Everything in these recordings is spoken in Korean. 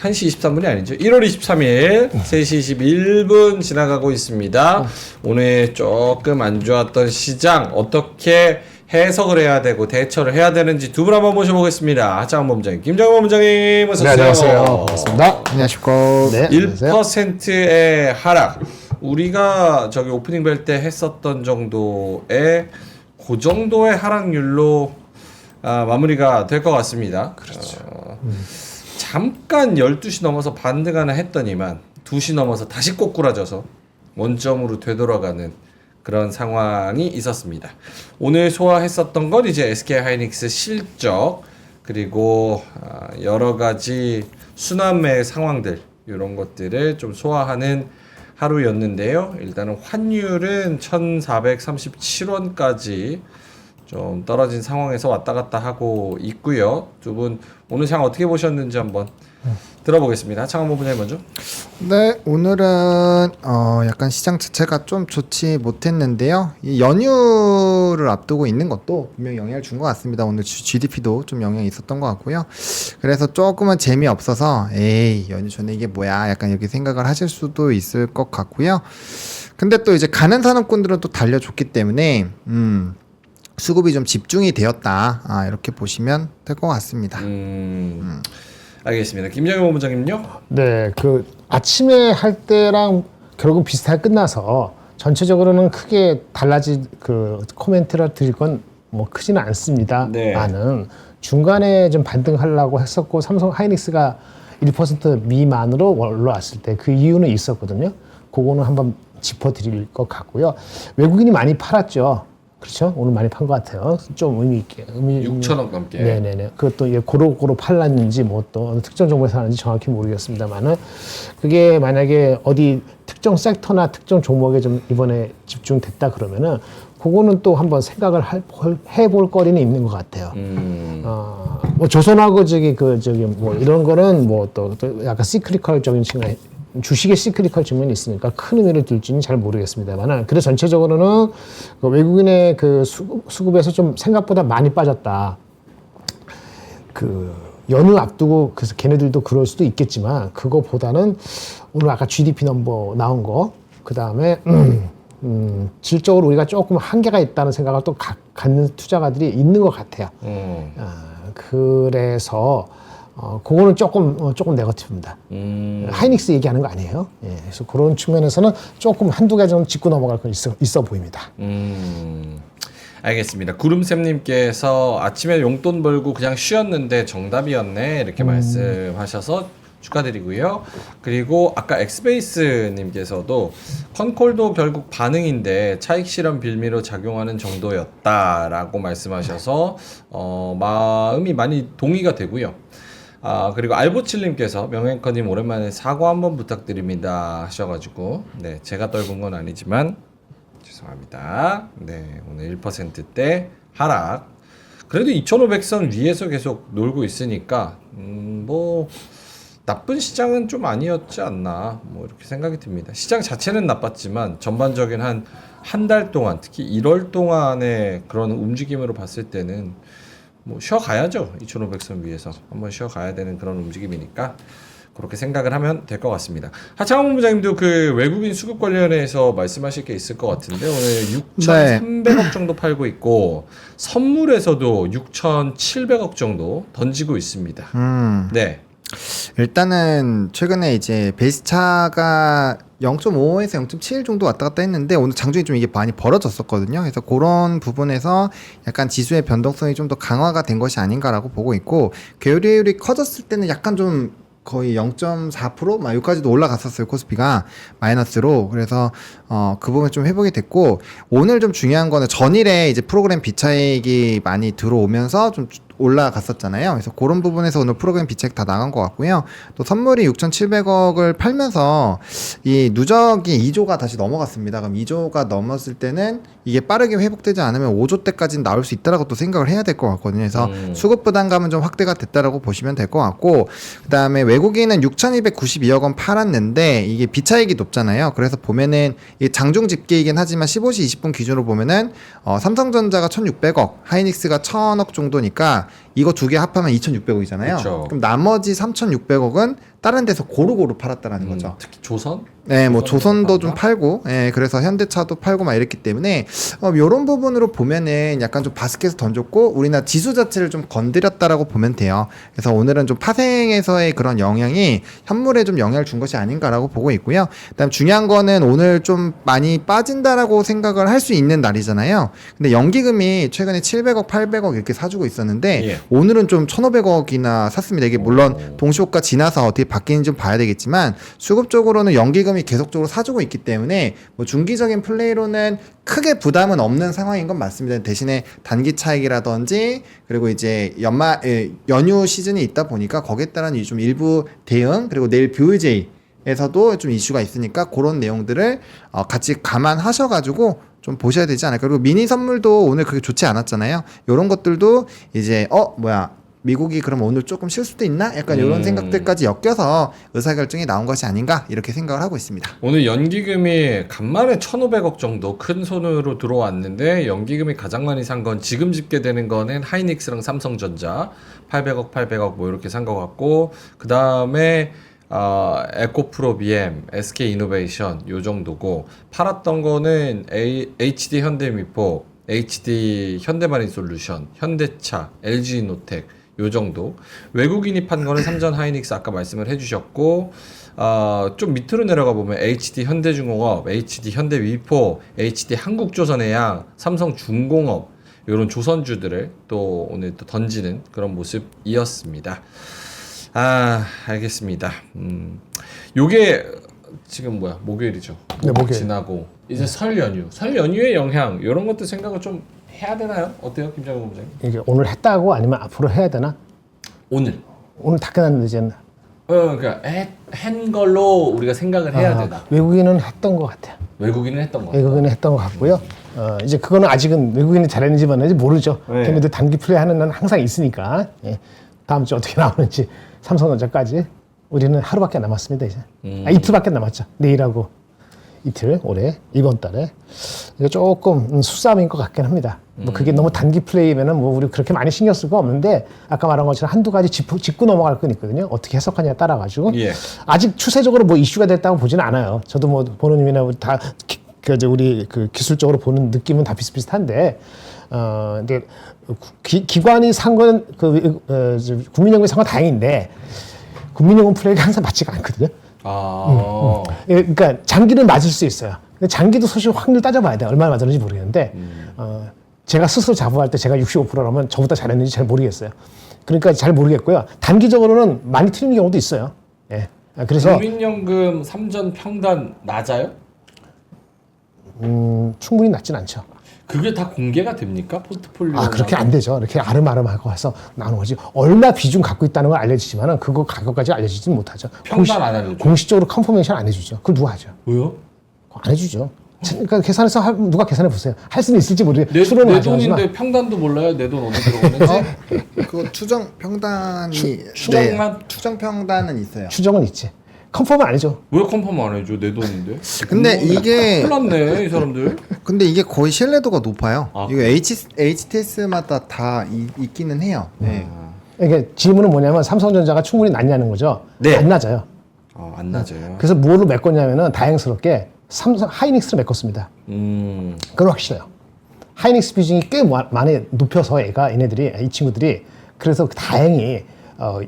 1시 23분이 아니죠. 1월 23일 3시 21분 지나가고 있습니다. 오늘 조금 안 좋았던 시장 어떻게 해석을 해야 되고 대처를 해야 되는지 두 분 한번 모셔보겠습니다. 하창원 본부장님, 김정원 본부장님 어서 오세요. 네, 안녕하세요. 반갑습니다. 안녕하십니까. 네, 1%의 하락. 우리가 저기 오프닝 벨 때 했었던 정도의 그 정도의 하락률로 마무리가 될 것 같습니다. 그렇죠. 잠깐 12시 넘어서 반등하나 했더니만 2시 넘어서 다시 꼬꾸라져서 원점으로 되돌아가는 그런 상황이 있었습니다. 오늘 소화했었던 건 이제 SK 하이닉스 실적 그리고 여러 가지 순환매 상황들 이런 것들을 좀 소화하는 하루였는데요. 일단은 환율은 1,437원까지 좀 떨어진 상황에서 왔다 갔다 하고 있고요. 두 분 오늘 장 어떻게 보셨는지 한번 들어보겠습니다. 하창원 본부장님 먼저. 네, 오늘은 약간 시장 자체가 좀 좋지 못했는데요. 이 연휴를 앞두고 있는 것도 분명히 영향을 준 것 같습니다. 오늘 GDP도 좀 영향이 있었던 것 같고요. 그래서 조금은 재미없어서 에이 연휴 전에 이게 뭐야 약간 이렇게 생각을 하실 수도 있을 것 같고요. 근데 또 이제 가는 산업군들은 또 달려줬기 때문에 수급이 좀 집중이 되었다. 이렇게 보시면 될 것 같습니다. 알겠습니다. 김정현 본부장님요? 네, 그 아침에 할 때랑 결국은 비슷하게 끝나서 전체적으로는 크게 달라진 그 코멘트를 드릴 건 뭐 크지는 않습니다. 네. 나는 중간에 좀 반등하려고 했었고 삼성 하이닉스가 1% 미만으로 올라왔을 때 그 이유는 있었거든요. 그거는 한번 짚어드릴 것 같고요. 외국인이 많이 팔았죠. 그렇죠? 오늘 많이 판 것 같아요. 좀 의미 있게. 6천억 넘게. 네네네. 그것도 이게 고루고루 팔랐는지 뭐 또 어느 특정 종목에서 하는지 정확히 모르겠습니다만은 그게 만약에 어디 특정 섹터나 특정 종목에 좀 이번에 집중됐다 그러면은 그거는 또 한번 생각을 해볼 거리는 있는 것 같아요. 뭐 조선하고 저기 뭐 이런 거는 뭐 또 약간 시크리컬적인 측면. 주식의 시크리컬 측면이 있으니까 큰 의미를 둘지는 잘 모르겠습니다만 그래서 전체적으로는 그 외국인의 그 수급에서 좀 생각보다 많이 빠졌다. 그 연휴 앞두고 그래서 걔네들도 그럴 수도 있겠지만 그거보다는 오늘 아까 GDP 넘버 나온 거 그다음에 질적으로 우리가 조금 한계가 있다는 생각을 또 갖는 투자가들이 있는 것 같아요. 그래서 그거는 조금 네거티브입니다. 하이닉스 얘기하는 거 아니에요. 예, 그래서 그런 측면에서는 조금 한두 가지 좀 짚고 넘어갈 건 있어 보입니다. 알겠습니다. 구름쌤님께서 아침에 용돈 벌고 그냥 쉬었는데 정답이었네 이렇게 말씀하셔서 축하드리고요. 그리고 아까 엑스베이스님께서도 컨콜도 결국 반응인데 차익 실현 빌미로 작용하는 정도였다라고 말씀하셔서 마음이 많이 동의가 되고요. 그리고 알보칠님께서 명앵커님 오랜만에 사과 한번 부탁드립니다 하셔가지고 네 제가 떨군 건 아니지만 죄송합니다. 네 오늘 1%대 하락. 그래도 2,500선 위에서 계속 놀고 있으니까 뭐 나쁜 시장은 좀 아니었지 않나 뭐 이렇게 생각이 듭니다. 시장 자체는 나빴지만 전반적인 한 달 동안 특히 1월 동안의 그런 움직임으로 봤을 때는 뭐 쉬어가야죠. 2,500선 위에서 한번 쉬어가야 되는 그런 움직임이니까 그렇게 생각을 하면 될 것 같습니다. 하창원 본부장님도 그 외국인 수급 관련해서 말씀하실 게 있을 것 같은데 오늘 6,300억 정도 팔고 있고 선물에서도 6,700억 정도 던지고 있습니다. 네. 일단은 최근에 이제 베이스차가 0.5에서 0.7 정도 왔다 갔다 했는데 오늘 장중에 좀 이게 많이 벌어졌었거든요. 그래서 그런 부분에서 약간 지수의 변동성이 좀 더 강화가 된 것이 아닌가라고 보고 있고 계열율이 커졌을 때는 약간 좀 거의 0.4% 막 여기까지도 올라갔었어요. 코스피가 마이너스로. 그래서 그 부분 좀 회복이 됐고 오늘 좀 중요한 거는 전일에 이제 프로그램 비차익이 많이 들어오면서 좀 올라갔었잖아요. 그래서 그런 부분에서 오늘 프로그램 비차익 다 나간 것 같고요. 또 선물이 6,700억을 팔면서 이 누적이 2조가 다시 넘어갔습니다. 그럼 2조가 넘었을 때는 이게 빠르게 회복되지 않으면 5조 때까지는 나올 수 있다라고 또 생각을 해야 될 것 같거든요. 그래서 수급 부담감은 좀 확대가 됐다라고 보시면 될 것 같고 그다음에 외국인은 6,292억 원 팔았는데 이게 비차익이 높잖아요. 그래서 보면은 이 장중 집계이긴 하지만 15시 20분 기준으로 보면은 삼성전자가 1,600억, 하이닉스가 1,000억 정도니까 이거 두 개 합하면 2,600억이잖아요. 그쵸. 그럼 나머지 3,600억은 다른 데서 고루고루 팔았다라는 거죠. 특히 조선? 네, 뭐 조선도 조선도 좀 팔고, 예, 그래서 현대차도 팔고 막 이랬기 때문에 이런 부분으로 보면은 약간 좀 바스켓에서 던졌고 우리나라 지수 자체를 좀 건드렸다라고 보면 돼요. 그래서 오늘은 좀 파생에서의 그런 영향이 현물에 좀 영향을 준 것이 아닌가라고 보고 있고요. 그다음 중요한 거는 오늘 좀 많이 빠진다라고 생각을 할 수 있는 날이잖아요. 근데 연기금이 최근에 700억, 800억 이렇게 사주고 있었는데 예. 오늘은 좀 1,500억이나 샀습니다. 이게 물론 동시호가 지나서 어떻게 바뀌는지 좀 봐야 되겠지만 수급적으로는 연기금이 계속적으로 사주고 있기 때문에 뭐 중기적인 플레이로는 크게 부담은 없는 상황인 건 맞습니다. 대신에 단기 차익이라든지 그리고 이제 연휴 시즌이 있다 보니까 거기에 따른 좀 일부 대응 그리고 내일 BOJ 에서도 좀 이슈가 있으니까 그런 내용들을 같이 감안하셔가지고 좀 보셔야 되지 않을까. 그리고 미니 선물도 오늘 그렇게 좋지 않았잖아요. 이런 것들도 이제 미국이 그럼 오늘 조금 쉴 수도 있나? 약간 이런 생각들까지 엮여서 의사결정이 나온 것이 아닌가 이렇게 생각을 하고 있습니다. 오늘 연기금이 간만에 1,500억 정도 큰 손으로 들어왔는데 연기금이 가장 많이 산 건 지금 집계되는 거는 하이닉스랑 삼성전자 800억 뭐 이렇게 산 것 같고 그 다음에 에코프로 BM, SK이노베이션 요 정도고 팔았던 거는 HD 현대미포, HD 현대마린솔루션, 현대차, LG노텍 요 정도. 외국인이 판 거는 삼전 하이닉스 아까 말씀을 해주셨고 좀 밑으로 내려가 보면 HD 현대중공업, HD 현대위포, HD 한국조선해양, 삼성중공업 이런 조선주들을 또 오늘 또 던지는 그런 모습이었습니다. 알겠습니다. 요게 지금 목요일이죠. 네, 목요일. 지나고 이제 설 연휴의 영향 이런 것도 생각을 좀 해야 되나요? 어때요, 김장훈 본부장님? 이게 오늘 했다고 아니면 앞으로 해야 되나? 오늘. 오늘 다 끝났는데 이제는. 그러니까 한 걸로 우리가 생각을 해야 되나? 외국인은 했던 것 같아요. 외국인은 했던 거 같아요. 외국인은 했던 것 같고요. 이제 그거는 아직은 외국인이 잘했는지 못했는지 모르죠. 네. 걔네들 단기 플레이 하는 날 항상 있으니까. 예. 다음 주 어떻게 나오는지 삼성전자까지 우리는 하루밖에 안 남았습니다 이제. 이틀밖에 안 남았죠. 내일하고 이틀 올해 이번 달에 이게 조금 수싸움인 것 같긴 합니다. 뭐 그게 너무 단기 플레이면은 뭐 우리 그렇게 많이 신경 쓸 거 없는데 아까 말한 것처럼 한두 가지 짚고 넘어갈 건 있거든요. 어떻게 해석하냐에 따라 가지고 예. 아직 추세적으로 뭐 이슈가 됐다고 보지는 않아요. 저도 뭐 보노님이나 다 우리 그 기술적으로 보는 느낌은 다 비슷비슷한데 근데 기관이 산 건 국민연금이 산 건 다행인데 국민연금 플레이가 항상 맞지가 않거든요. 그러니까 장기는 맞을 수 있어요. 근데 장기도 사실 확률 따져봐야 돼. 얼마나 맞았는지 모르겠는데 제가 스스로 자부할 때 제가 65%라면 저보다 잘했는지 잘 모르겠어요. 그러니까 잘 모르겠고요. 단기적으로는 많이 틀린 경우도 있어요. 예. 그래서 국민연금 삼전 평단 낮아요? 충분히 낮진 않죠. 그게 다 공개가 됩니까? 포트폴리오. 그렇게 안 되죠. 이렇게 아름아름하고 해서 나오는 거지. 얼마 비중 갖고 있다는 건 알려지지만 그거 가격까지 알려지지는 못하죠. 평단 안 알려줘. 공식적으로 컨퍼메이션 안 해주죠. 그걸 누가 하죠? 왜요? 안 해주죠. 그러니까 계산해서 누가 계산해 보세요. 할 수는 있을지 모르겠어요. 내 돈인데 평단도 몰라요? 내 돈 어디 들어가는지? 그 추정 평단이 추정만? 추정 평단은 있어요. 추정은 있지. 컨펌은 아니죠. 왜 컨펌 안 해줘? 내 돈인데? 근데 이게 큰일 났네 이 사람들. 근데 이게 거의 신뢰도가 높아요. 아, 이거 HTS마다 다 있기는 해요. 네. 이게 질문은 뭐냐면 삼성전자가 충분히 낮냐는 거죠. 네. 안 낮아요. 안 낮아요. 그래서 뭐로 메꿨냐면은 다행스럽게 삼성 하이닉스로 메꿨습니다. 그건 확실해요. 하이닉스 비중이 꽤 많이 높여서 이 친구들이 그래서 다행히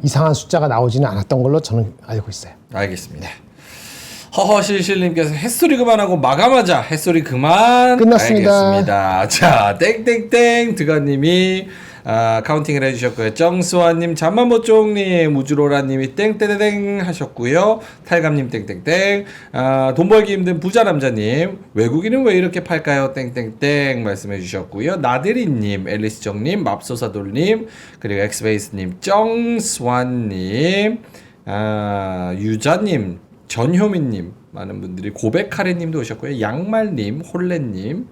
이상한 숫자가 나오지는 않았던 걸로 저는 알고 있어요. 알겠습니다. 허허실실님께서 햇소리 그만하고 마감하자. 햇소리 그만. 끝났습니다. 알겠습니다. 자, 땡땡땡 드가님이 카운팅을 해주셨고요. 정수환님, 잠만보쫑님, 우주로라님이 땡땡땡 하셨고요. 탈감님 땡땡땡. 돈 벌기 힘든 부자 남자님, 외국인은 왜 이렇게 팔까요? 땡땡땡 말씀해주셨고요. 나들이님, 앨리스정님, 맙소사돌님, 그리고 엑스베이스님, 정수환님, 유자님, 전효민님, 많은 분들이 고백하래님도 오셨고요. 양말님, 홀레님.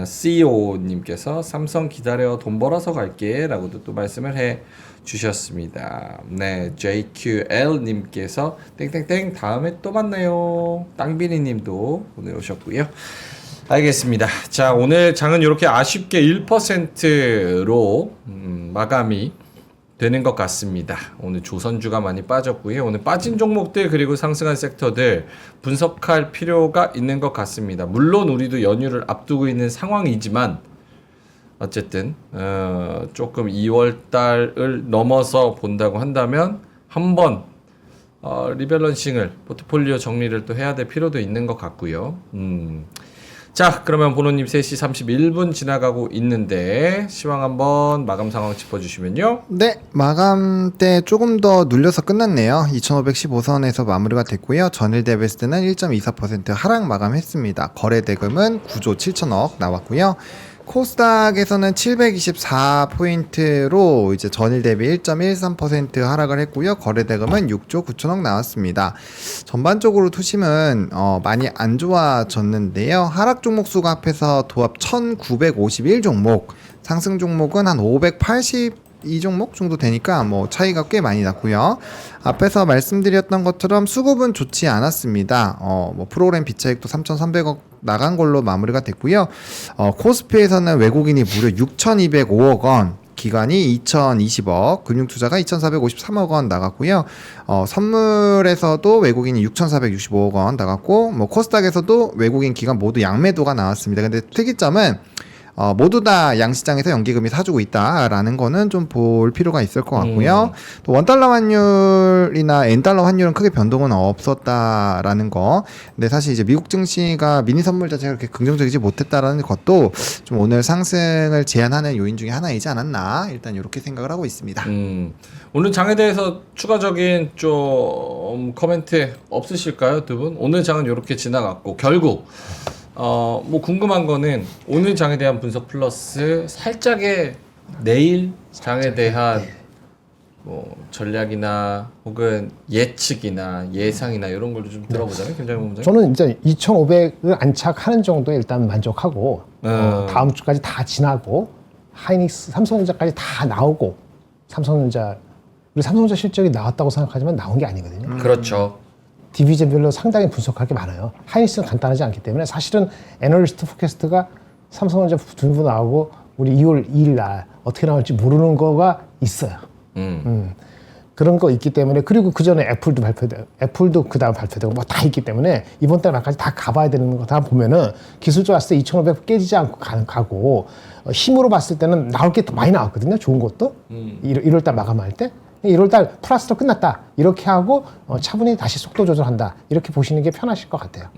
CEO님께서 삼성 기다려 돈 벌어서 갈게 라고도 또 말씀을 해 주셨습니다. 네, JQL님께서 땡땡땡 다음에 또 만나요. 땅비니님도 오늘 오셨고요. 알겠습니다. 자, 오늘 장은 이렇게 아쉽게 1%로 마감이 되는 것 같습니다. 오늘 조선주가 많이 빠졌고요. 오늘 빠진 종목들 그리고 상승한 sek터들 분석할 필요가 있는 것 같습니다. 물론 우리도 연휴를 앞두고 있는 상황이지만 어쨌든 조금 2월 달을 넘어서 본다고 한다면 한번 리밸런싱을 포트폴리오 정리를 또 해야 될 필요도 있는 것 같고요. 자, 그러면 보노님 3시 31분 지나가고 있는데 시황 한번 마감 상황 짚어주시면요. 네, 마감 때 조금 더 눌려서 끝났네요. 2515선에서 마무리가 됐고요. 전일 대비했을 때는 1.24% 하락 마감했습니다. 거래 대금은 9조 7천억 나왔고요. 코스닥에서는 724포인트로 이제 전일 대비 1.13% 하락을 했고요. 거래 대금은 6조 9천억 나왔습니다. 전반적으로 투심은 많이 안 좋아졌는데요. 하락 종목 수가 합해서 도합 1951 종목, 상승 종목은 한 582 종목 정도 되니까 뭐 차이가 꽤 많이 났고요. 앞에서 말씀드렸던 것처럼 수급은 좋지 않았습니다. 뭐 프로그램 비차익도 3,300억 나간 걸로 마무리가 됐고요. 코스피에서는 외국인이 무려 6,205억 원, 기관이 2,020억, 금융투자가 2,453억 원 나갔고요. 선물에서도 외국인이 6,465억 원 나갔고, 뭐 코스닥에서도 외국인 기관 모두 양매도가 나왔습니다. 근데 특이점은 모두 다 양시장에서 연기금이 사주고 있다라는 거는 좀 볼 필요가 있을 것 같고요. 또 원달러 환율이나 엔달러 환율은 크게 변동은 없었다라는 거. 근데 사실 이제 미국 증시가 미니 선물 자체가 그렇게 긍정적이지 못했다라는 것도 좀 오늘 상승을 제한하는 요인 중에 하나이지 않았나. 일단 이렇게 생각을 하고 있습니다. 오늘 장에 대해서 추가적인 좀 코멘트 없으실까요, 두 분? 오늘 장은 이렇게 지나갔고 결국 뭐 궁금한 거는 오늘 장에 대한 분석 플러스 살짝의 내일 장에 대한 뭐 전략이나 혹은 예측이나 예상이나 이런 걸 좀 들어보자면 김장현 본부장님. 저는 이제 2,500을 안착하는 정도에 일단 만족하고 다음 주까지 다 지나고 하이닉스, 삼성전자까지 다 나오고 우리 삼성전자 실적이 나왔다고 생각하지만 나온 게 아니거든요. 그렇죠. 디비전별로 상당히 분석할 게 많아요. 하이닉스는 간단하지 않기 때문에 사실은 애널리스트 포캐스트가 삼성전자 두부 나오고 우리 2월 2일 날 어떻게 나올지 모르는 거가 있어요. 그런 거 있기 때문에 그리고 그 전에 애플도 그 다음 발표되고 뭐 다 있기 때문에 이번 달 말까지 다 가봐야 되는 거 다 보면은 기술적으로 봤을 때 2,500 깨지지 않고 가고 힘으로 봤을 때는 나올 게 더 많이 나왔거든요. 좋은 것도 1월 달 마감할 때. 1월달 플러스로 끝났다 이렇게 하고 차분히 다시 속도 조절한다 이렇게 보시는 게 편하실 것 같아요.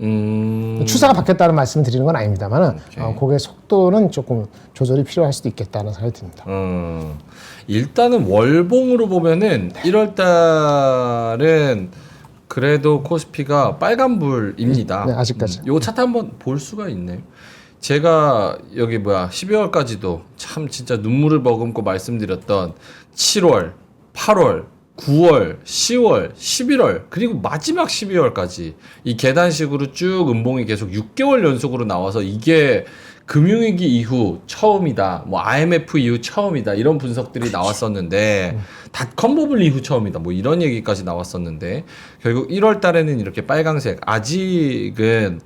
추세가 바뀌었다는 말씀을 드리는 건 아닙니다만 그게 속도는 조금 조절이 필요할 수도 있겠다는 생각이 듭니다. 일단은 월봉으로 보면은 1월달은 그래도 코스피가 빨간불입니다. 네, 아직까지. 요 차트 한번 볼 수가 있네요. 제가 여기 12월까지도 참 진짜 눈물을 머금고 말씀드렸던 7월 8월, 9월, 10월, 11월 그리고 마지막 12월까지 이 계단식으로 쭉 음봉이 계속 6개월 연속으로 나와서 이게 금융위기 이후 처음이다. 뭐 IMF 이후 처음이다. 이런 분석들이 나왔었는데 닷컴 버블 이후 처음이다. 뭐 이런 얘기까지 나왔었는데 결국 1월 달에는 이렇게 빨강색 아직은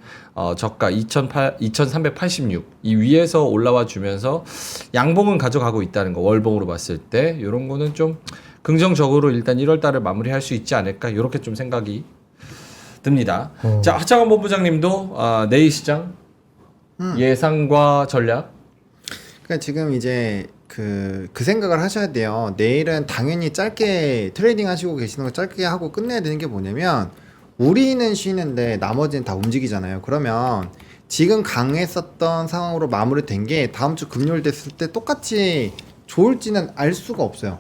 저가 2386 이 위에서 올라와 주면서 양봉은 가져가고 있다는 거 월봉으로 봤을 때 이런 거는 좀 긍정적으로 일단 1월 달을 마무리할 수 있지 않을까 이렇게 좀 생각이 듭니다. 자, 하창원 본부장님도 내일 시장 예상과 전략. 그러니까 지금 이제 그 생각을 하셔야 돼요. 내일은 당연히 짧게 트레이딩 하시고 계시는 거 짧게 하고 끝내야 되는 게 뭐냐면 우리는 쉬는데 나머지는 다 움직이잖아요. 그러면 지금 강했었던 상황으로 마무리된 게 다음 주 금요일 됐을 때 똑같이 좋을지는 알 수가 없어요.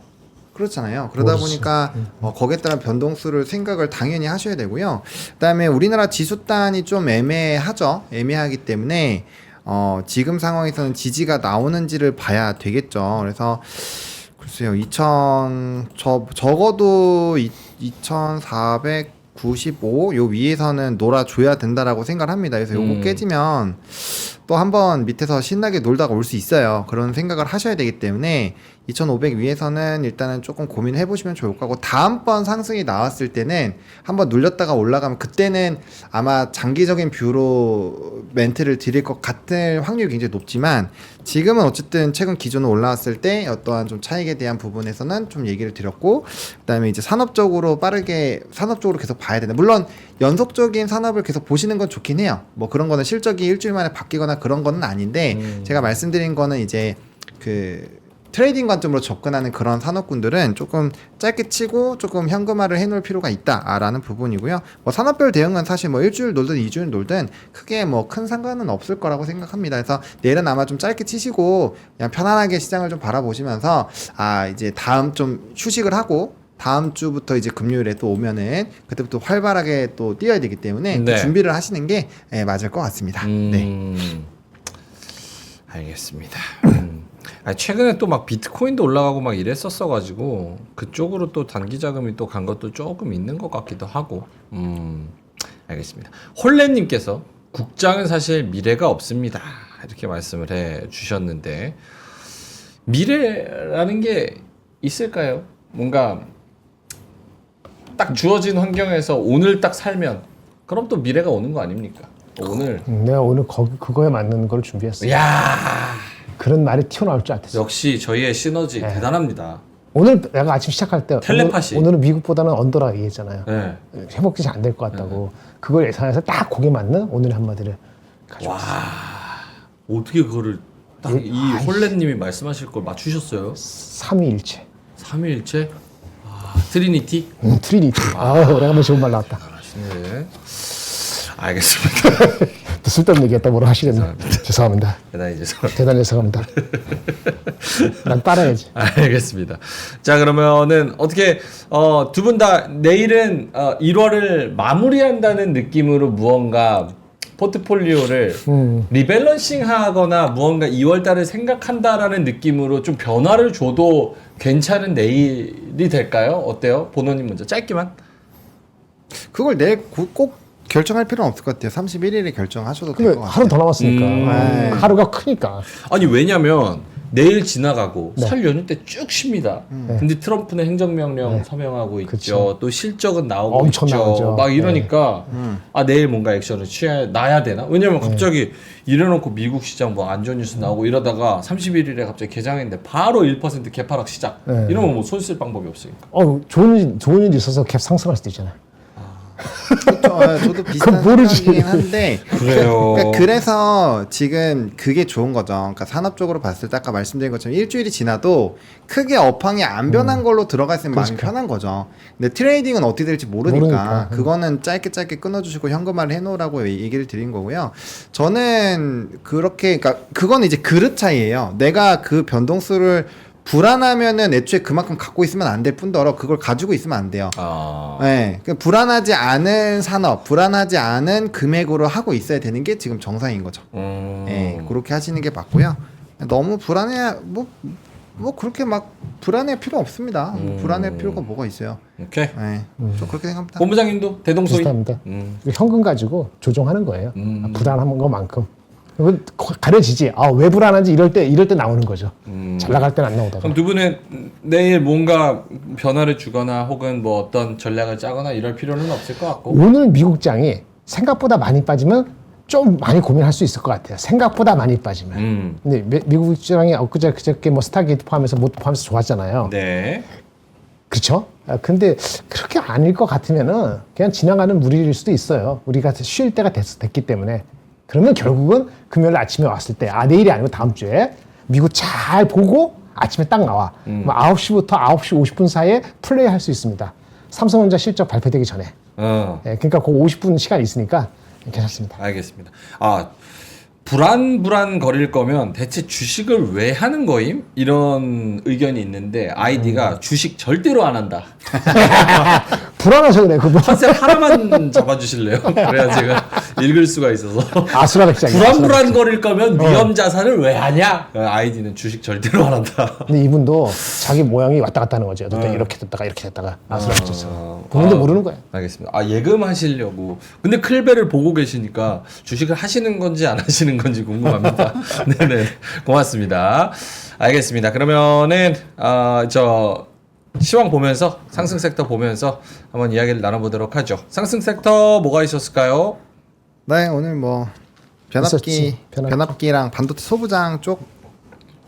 그렇잖아요. 그러다 보니까 거기에 따른 변동수를 생각을 당연히 하셔야 되고요. 그다음에 우리나라 지수단이 좀 애매하죠. 애매하기 때문에 지금 상황에서는 지지가 나오는지를 봐야 되겠죠. 그래서 글쎄요. 적어도 2495 요 위에서는 놀아줘야 된다라고 생각을 합니다. 그래서 요거 깨지면 또 한번 밑에서 신나게 놀다가 올 수 있어요. 그런 생각을 하셔야 되기 때문에 2,500 위에서는 일단은 조금 고민해 보시면 좋을 거고, 다음번 상승이 나왔을 때는 한번 눌렸다가 올라가면 그때는 아마 장기적인 뷰로 멘트를 드릴 것 같을 확률이 굉장히 높지만, 지금은 어쨌든 최근 기존으로 올라왔을 때 어떠한 좀 차익에 대한 부분에서는 좀 얘기를 드렸고, 그다음에 이제 산업적으로 산업적으로 계속 봐야 된다. 물론 연속적인 산업을 계속 보시는 건 좋긴 해요. 뭐 그런 거는 실적이 일주일 만에 바뀌거나 그런 거는 아닌데, 제가 말씀드린 거는 이제 그 트레이딩 관점으로 접근하는 그런 산업군들은 조금 짧게 치고 조금 현금화를 해놓을 필요가 있다라는 부분이고요. 뭐 산업별 대응은 사실 뭐 일주일 놀든 2주일 놀든 크게 뭐 큰 상관은 없을 거라고 생각합니다. 그래서 내일은 아마 좀 짧게 치시고 그냥 편안하게 시장을 좀 바라보시면서 이제 다음 좀 휴식을 하고 다음 주부터 이제 금요일에 또 오면은 그때부터 활발하게 또 뛰어야 되기 때문에 네. 준비를 하시는 게 맞을 것 같습니다. 네. 알겠습니다. 최근에 또 막 비트코인도 올라가고 막 이랬었어가지고 그쪽으로 또 단기 자금이 또 간 것도 조금 있는 것 같기도 하고. 알겠습니다. 홀레님께서 국장은 사실 미래가 없습니다, 이렇게 말씀을 해 주셨는데, 미래라는 게 있을까요? 뭔가 딱 주어진 환경에서 오늘 딱 살면 그럼 또 미래가 오는 거 아닙니까? 오늘 내가 오늘 그거에 맞는 걸 준비했어요. 야, 그런 말이 튀어나올 줄 알았어. 역시 저희의 시너지 대단합니다. 오늘 내가 아침 시작할 때 텔레파시. 오늘은 미국보다는 언더라 얘기했잖아요. 네. 회복이 잘 안 될 것 같다고. 그걸 예상해서 딱 거기에 맞는 오늘의 한마디를 가져왔어요. 와, 어떻게 그거를 딱 이 홀레님이 말씀하실 걸 맞추셨어요? 삼위일체. 삼위일체? 트리니티? 트리니티. 오래간만에 좋은 말 나왔다. 잘하시네. 알겠습니다. 또 쓸데없는 얘기했다 뭐라 하시겠네. 죄송합니다. 대단히 죄송합니다. 대단히 죄송합니다. 난 따라야지. 알겠습니다. 자, 그러면은 어떻게 두 분 다 내일은 1월을 마무리한다는 느낌으로 무언가 포트폴리오를 리밸런싱하거나 무언가 2월 달을 생각한다라는 느낌으로 좀 변화를 줘도 괜찮은 내일이 될까요? 어때요? 본원님 먼저 짧게만. 그걸 내일 꼭 결정할 필요는 없을 것 같아요. 31일에 결정하셔도 될 것 같아요. 하루 더 남았으니까. 하루가 크니까. 아니, 왜냐면 내일 지나가고 네. 설 연휴 때 쭉 쉽니다. 근데 트럼프는 행정명령 서명하고 있죠. 그쵸. 또 실적은 나오고 엄청 있죠. 나오죠. 막 이러니까 내일 뭔가 액션을 놔야 되나? 왜냐면 갑자기 이래놓고 미국 시장 뭐 안 좋은 뉴스 나오고 이러다가 31일에 갑자기 개장했는데 바로 1% 개파락 시작. 네. 이러면 뭐 손 쓸 방법이 없으니까. 좋은 일 있어서 캡 상승할 수도 있잖아요. 그렇죠. 저도 비슷한 생각이긴 한데 그래요. 그래서 지금 그게 좋은 거죠. 그러니까 산업적으로 봤을 때 아까 말씀드린 것처럼 일주일이 지나도 크게 업황이 안 변한 걸로 들어가 있으면 마음이 편한 거죠. 근데 트레이딩은 어떻게 될지 모르니까 그거는 짧게 끊어주시고 현금화를 해놓으라고 얘기를 드린 거고요. 저는 그렇게, 그러니까 그건 이제 그릇 차이예요. 내가 그 변동수를 불안하면은 애초에 그만큼 갖고 있으면 안 될 뿐더러 그걸 가지고 있으면 안 돼요. 네, 불안하지 않은 산업, 불안하지 않은 금액으로 하고 있어야 되는 게 지금 정상인 거죠. 네, 그렇게 하시는 게 맞고요. 너무 불안해 뭐 그렇게 막 불안할 필요 없습니다. 불안할 필요가 뭐가 있어요. 오케이. 네, 저 그렇게 생각합니다. 본부장님도 대동소이. 비슷합니다. 현금 가지고 조정하는 거예요. 불안한 것만큼. 가려지지. 왜 불안한지 이럴 때 나오는 거죠. 잘 나갈 때는 안 나오다가. 그럼 두 분은 내일 뭔가 변화를 주거나 혹은 뭐 어떤 전략을 짜거나 이럴 필요는 없을 것 같고. 오늘 미국장이 생각보다 많이 빠지면 좀 많이 고민할 수 있을 것 같아요. 생각보다 많이 빠지면. 근데 미국 시장이 그저께 뭐 스타게이트 포함해서 못 포함해서 좋았잖아요. 네. 그렇죠? 근데 그렇게 아닐 것 같으면은 그냥 지나가는 물일일 수도 있어요. 우리가 쉴 때가 됐기 때문에. 그러면 결국은 금요일 아침에 왔을 때, 내일이 아니고 다음 주에 미국 잘 보고 아침에 딱 나와. 9시부터 9시 50분 사이에 플레이할 수 있습니다. 삼성전자 실적 발표되기 전에. 그러니까 그 50분 시간이 있으니까 괜찮습니다. 알겠습니다. 불안 거릴 거면 대체 주식을 왜 하는 거임? 이런 의견이 있는데 아이디가 주식 절대로 안 한다. 불안하셔 그래 그분. 컨셉 하나만 잡아주실래요? 그래야 제가 읽을 수가 있어서. 아수라백장이야. 불안불안거릴 거면 위험 자산을 왜 하냐? 아이디는 주식 절대로 안 한다. 근데 이분도 자기 모양이 왔다 갔다 하는 거죠. 이렇게 됐다가 이렇게 됐다가 아수라백장. 그분도 모르는 거야. 알겠습니다. 예금하시려고. 근데 클베를 보고 계시니까 주식을 하시는 건지 안 하시는 건지 궁금합니다. 네네. 고맙습니다. 알겠습니다. 그러면은 저 시황 보면서 상승 섹터 보면서 한번 이야기를 나눠보도록 하죠. 상승 섹터 뭐가 있었을까요? 네, 오늘 뭐 있었지, 변압기랑 반도체 소부장 쪽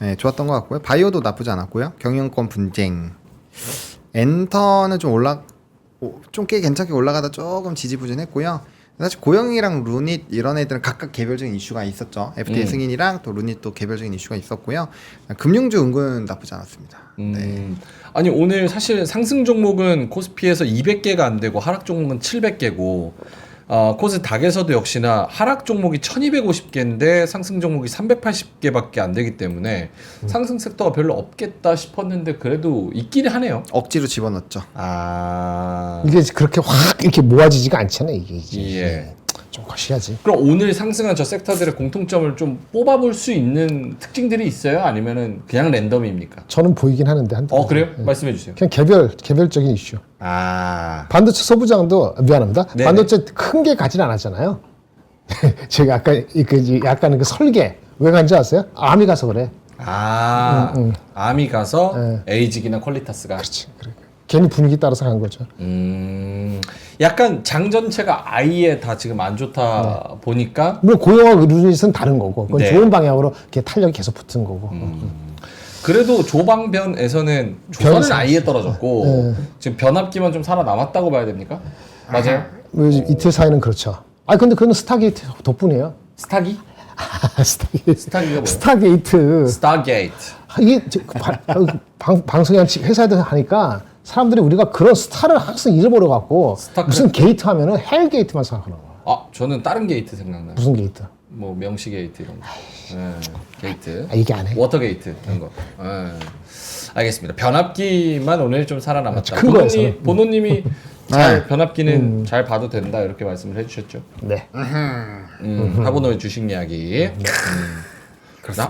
네, 좋았던 것 같고요. 바이오도 나쁘지 않았고요. 경영권 분쟁. 엔터는 좀 꽤 괜찮게 올라가다 조금 지지부진했고요. 사실 고영이랑 루닛 이런 애들은 각각 개별적인 이슈가 있었죠. FDA 승인이랑 또 루닛도 개별적인 이슈가 있었고요. 금융주 은근 나쁘지 않았습니다. 네. 아니 오늘 사실 상승 종목은 코스피에서 200개가 안 되고 하락 종목은 700개고 코스닥에서도 역시나 하락 종목이 1250개인데 상승 종목이 380개밖에 안 되기 때문에 상승 섹터가 별로 없겠다 싶었는데 그래도 있긴 하네요. 억지로 집어넣었죠. 이게 그렇게 확 이렇게 모아지지가 않잖아요. 이게 예. 좀 거시하지. 그럼 오늘 상승한 저 섹터들의 공통점을 좀 뽑아볼 수 있는 특징들이 있어요? 아니면은 그냥 랜덤입니까? 저는 보이긴 하는데 그래요? 말씀해 주세요. 그냥 개별적인 이슈. 반도체 소부장도 미안합니다. 네네. 반도체 큰 게 가진 않았잖아요. 제가 아까 약간 그 설계 왜 간지 아세요? 암이 가서 그래. 암이 가서 에이직이나 퀄리타스가. 그렇지. 그래. 괜히 분위기 따라서 간 거죠. 약간 장 전체가 아예 다 지금 안 좋다 보니까 물론 고용하고 루닛은 다른 거고, 그건 네. 좋은 방향으로 이렇게 탄력이 계속 붙은 거고. 그래도 조방변에서는 조선은 변이 아예 떨어졌고 지금 변압기만 좀 살아남았다고 봐야 됩니까? 맞아요? 이틀 사이는 그렇죠. 근데 그건 스타게이트 덕분이에요. 스타기? 스타게이트. 스타기가 뭐예요? 스타게이트. 스타게이트. 이게 방송이 회사에서 하니까 사람들이 우리가 그런 스타를 항상 잃어버려 갖고 무슨 게이트 하면은 헬 게이트만 생각하는 거야. 저는 다른 게이트 생각나요. 무슨 게이트? 뭐 명시 게이트 이런 거. 게이트. 이게 안 해. 워터 게이트 이런 거. 알겠습니다. 변압기만 오늘 좀 살아남았다. 큰 거에서는. 보노님이 변압기는 잘 봐도 된다 이렇게 말씀을 해주셨죠. 네. 하부노의 주식 이야기.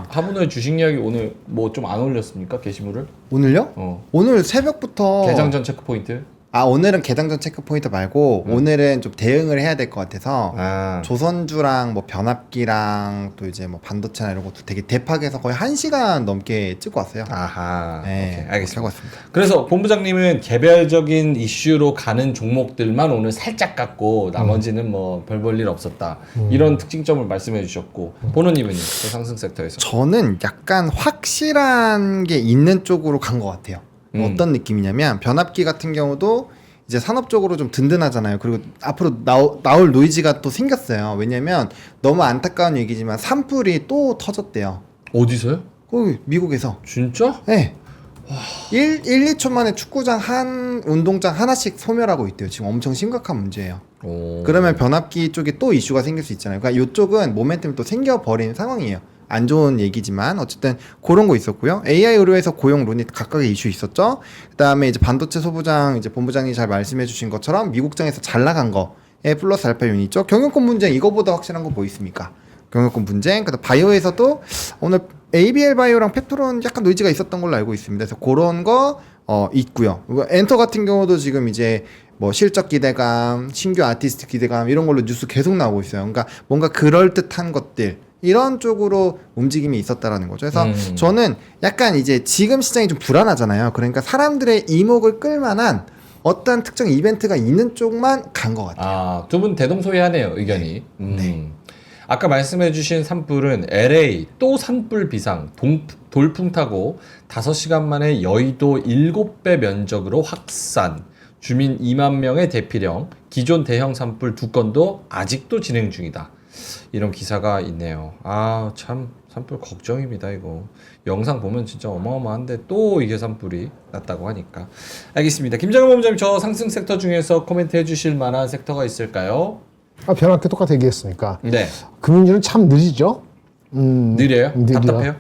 하부노의 주식 이야기 오늘 뭐 좀 안 올렸습니까? 게시물을? 오늘요? 오늘 새벽부터 개장전 체크 포인트. 오늘은 개장전 체크 포인트 말고 오늘은 좀 대응을 해야 될 것 같아서 아. 조선주랑 뭐 변압기랑 또 이제 뭐 반도체나 이런 것도 되게 대파게서 거의 1시간 넘게 찍고 왔어요. 아하. 네, 오케이, 알겠습니다. 하고 왔습니다. 그래서 본부장님은 개별적인 이슈로 가는 종목들만 오늘 살짝 갔고 나머지는 뭐 별 볼 일 없었다. 이런 특징점을 말씀해 주셨고 보노님은요? 그 상승 섹터에서. 저는 약간 확실한 게 있는 쪽으로 간 것 같아요. 어떤 느낌이냐면 변압기 같은 경우도 이제 산업적으로 좀 든든하잖아요. 그리고 앞으로 나올 노이즈가 또 생겼어요. 왜냐면 너무 안타까운 얘기지만 산불이 또 터졌대요. 어디서요? 거기 미국에서. 진짜? 네. 1, 2초 만에 축구장 운동장 하나씩 소멸하고 있대요. 지금 엄청 심각한 문제예요. 그러면 변압기 쪽에 또 이슈가 생길 수 있잖아요. 그러니까 이쪽은 모멘텀이 또 생겨버린 상황이에요. 안 좋은 얘기지만 어쨌든 그런 거 있었고요. AI 의료에서 고용 루닛 각각의 이슈 있었죠. 그다음에 이제 반도체 소부장 이제 본부장이 잘 말씀해 주신 것처럼 미국장에서 잘 나간 거에 플러스 알파 유닛 있죠. 경영권 분쟁 이거보다 확실한 거 뭐 있습니까? 경영권 분쟁. 그다음 바이오에서도 오늘 ABL 바이오랑 펩토론 약간 노이즈가 있었던 걸로 알고 있습니다. 그래서 그런 거 있고요. 엔터 같은 경우도 지금 이제 뭐 실적 기대감, 신규 아티스트 기대감 이런 걸로 뉴스 계속 나오고 있어요. 그러니까 뭔가 그럴듯한 것들 이런 쪽으로 움직임이 있었다라는 거죠. 그래서 저는 약간 이제 지금 시장이 좀 불안하잖아요. 그러니까 사람들의 이목을 끌만한 어떤 특정 이벤트가 있는 쪽만 간 것 같아요. 두 분 대동소이하네요, 의견이. 네. 아까 말씀해주신 산불은 LA 또 산불 비상 돌풍 타고 5시간 만에 여의도 7배 면적으로 확산. 주민 2만 명의 대피령, 기존 대형 산불 2건도 아직도 진행 중이다. 이런 기사가 있네요. 참 산불 걱정입니다. 이거 영상 보면 진짜 어마어마한데 또 이게 산불이 났다고 하니까. 알겠습니다. 김정은 본부장님, 저 상승 섹터 중에서 코멘트 해주실 만한 섹터가 있을까요? 변압기 똑같이 얘기했으니까. 네. 금융주는 참 느리죠. 느려요? 답답해요?